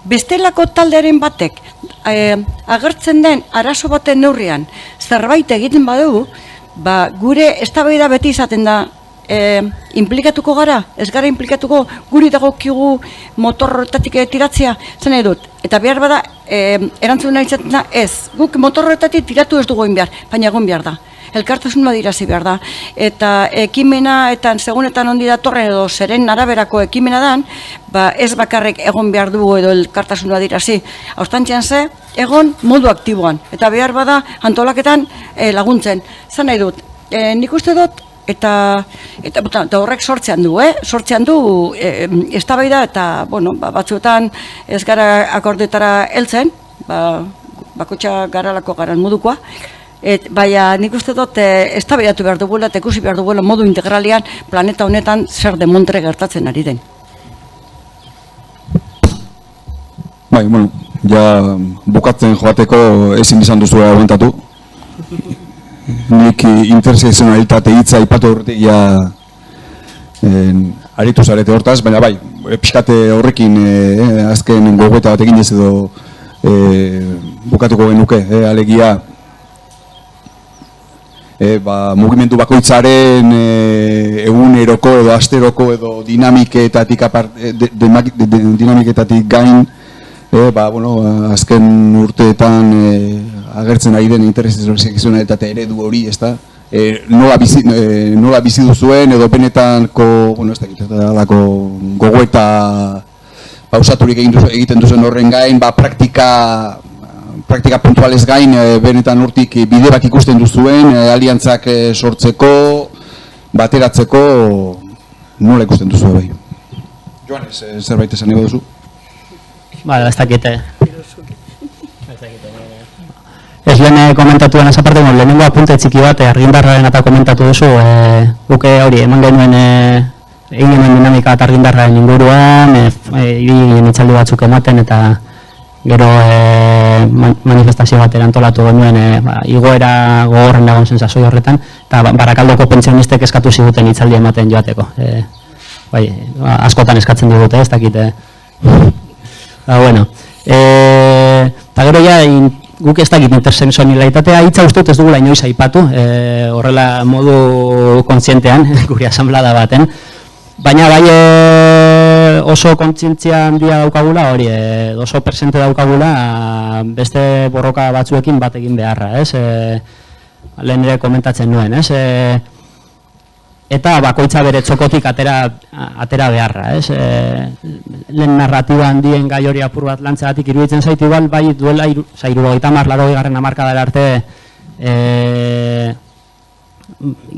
bestelako taldearen batek agertzen den arazo baten neurrian zerbait egiten badugu, gure eztabaida beti izaten da implikatuko gara, ez gara implikatuko guri dagokigu motor horretatik tiratzea, zen nahi dut. Eta behar bada, erantzun nahi izaten da, ez, guk motor horretatik tiratu ez dugu egin behar, baina egon behar da. Elkartasun badirazi behar da. Eta ekimena, eta segunetan ondi datorren edo zeren araberako ekimena dan, ez bakarrik egon behar dugu edo elkartasun badirazi. Haustantzian ze, egon modu aktiboan. Eta behar bada, antolaketan laguntzen. Zan nahi dut, nik uste dut, eta horrek sortzean du, eztabaida eta, batzuetan ez gara akordetara heltzen, bakotxa garalako garan modukoa, baina nik uste dut eztabaidatu behar duguela eta ikusi behar duguela modu integralian planeta honetan zer demontre gertatzen ari den. Bai, ja bukatzen joateko ezin izan duzu aguantatu. Nik intersekzionalitate hitza aipatu horretik aritu zarete hortaz, baina bai, pixkate horrekin azken gogoeta bat egin ez edo bukatuko genuke, alegia mugimendu bakoitzaren eguneroko edo asteroko edo dinamiketatik gain azken urteetan agertzen ari den intersekzionalitate eredu hori, ezta? nola bizi duzuen edo benetanko, bueno, ez dakit, gogoeta pausaturik egiten duzen horren gain, praktika puntualez gain, benetan hortik bide bat ikusten duzuen, aliantzak sortzeko, bateratzeko, nola ikusten duzu bai. Joanes, zerbait esan ego duzu? Ba, ez dakite. Ez lehen komentatuen ez aparte, lehenengo apunte txiki bat, argindarraren eta komentatu duzu, guke hori, eman genuen egin genuen dinamika eta argindarraren inguruan, ibili itzaldi batzuk ematen eta gero manifestazio bat erantolatu genuen igoera gogorren dagoen sensazio horretan, eta Barakaldoko pentsionistek eskatu ziguten itzaldi ematen joateko. Askotan eskatzen digute, ez dakite. Bueno, eta gero ja, guk ez dakit interseksualitatea hitza uste ez dugula inoiz aipatu, horrela modu kontzientean, gure asamblada baten. Baina bai oso kontzientzia handia daukagula, hori, oso presente daukagula beste borroka batzuekin bat egin beharra, ez? Lehen ere komentatzen nuen, ez? Eta bakoitza bere txokotik atera beharra, ez? Lehen narratiba handien gai hori apur bat lantzeatik iruditzen zaitu igual, bai duela 70-80 hamarkadara arte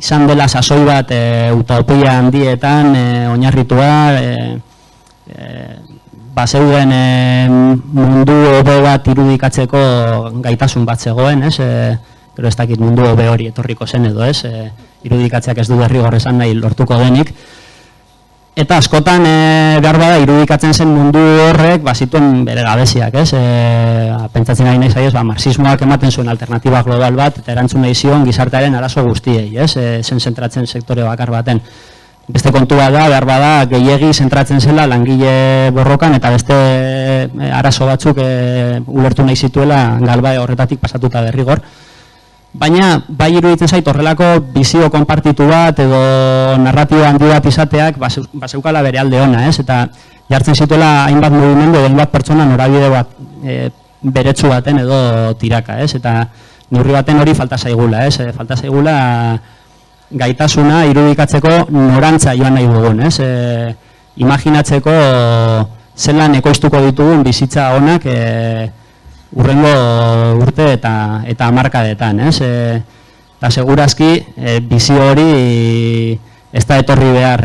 izan dela sasoi bat utopia handietan oinarritua, bazeuden mundu hobe bat irudikatzeko gaitasun bat zegoen, ez? Gero ez dakit mundu hobe hori etorriko zen edo, ez? Irudikatzeak ez du derrigor esan nahi lortuko denik. Eta askotan behar bada irudikatzen zen mundu horrek bazituen bere gabeziak, ez? Pentsatzen nahi nahi zaiz, marxismoak ematen zuen alternatiba global bat eta erantzun nahi zion gizartearen arazo guztiei, ez? Zen zentratzen sektore bakar baten. Beste kontua da, behar bada, gehiegi zentratzen zela langile borrokan eta beste arazo batzuk ulertu nahi zituela galbae horretatik pasatuta derrigor. Baina, bai iruditzen zait horrelako bizio konpartitu bat edo narratiba handi bat izateak bazeukala bere alde ona, ez? Eta jartzen zituela hainbat mugimendu edo hainbat pertsona norabide bat beretsu baten edo tiraka, ez? Eta neurri baten hori falta zaigula, ez? Falta zaigula gaitasuna irudikatzeko norantza joan nahi dugun, ez? Imaginatzeko zelan ekoiztuko ditugun bizitza honak urrengo urte eta hamarkadetan, ez? Eta segurazki bizio hori ez da etorri behar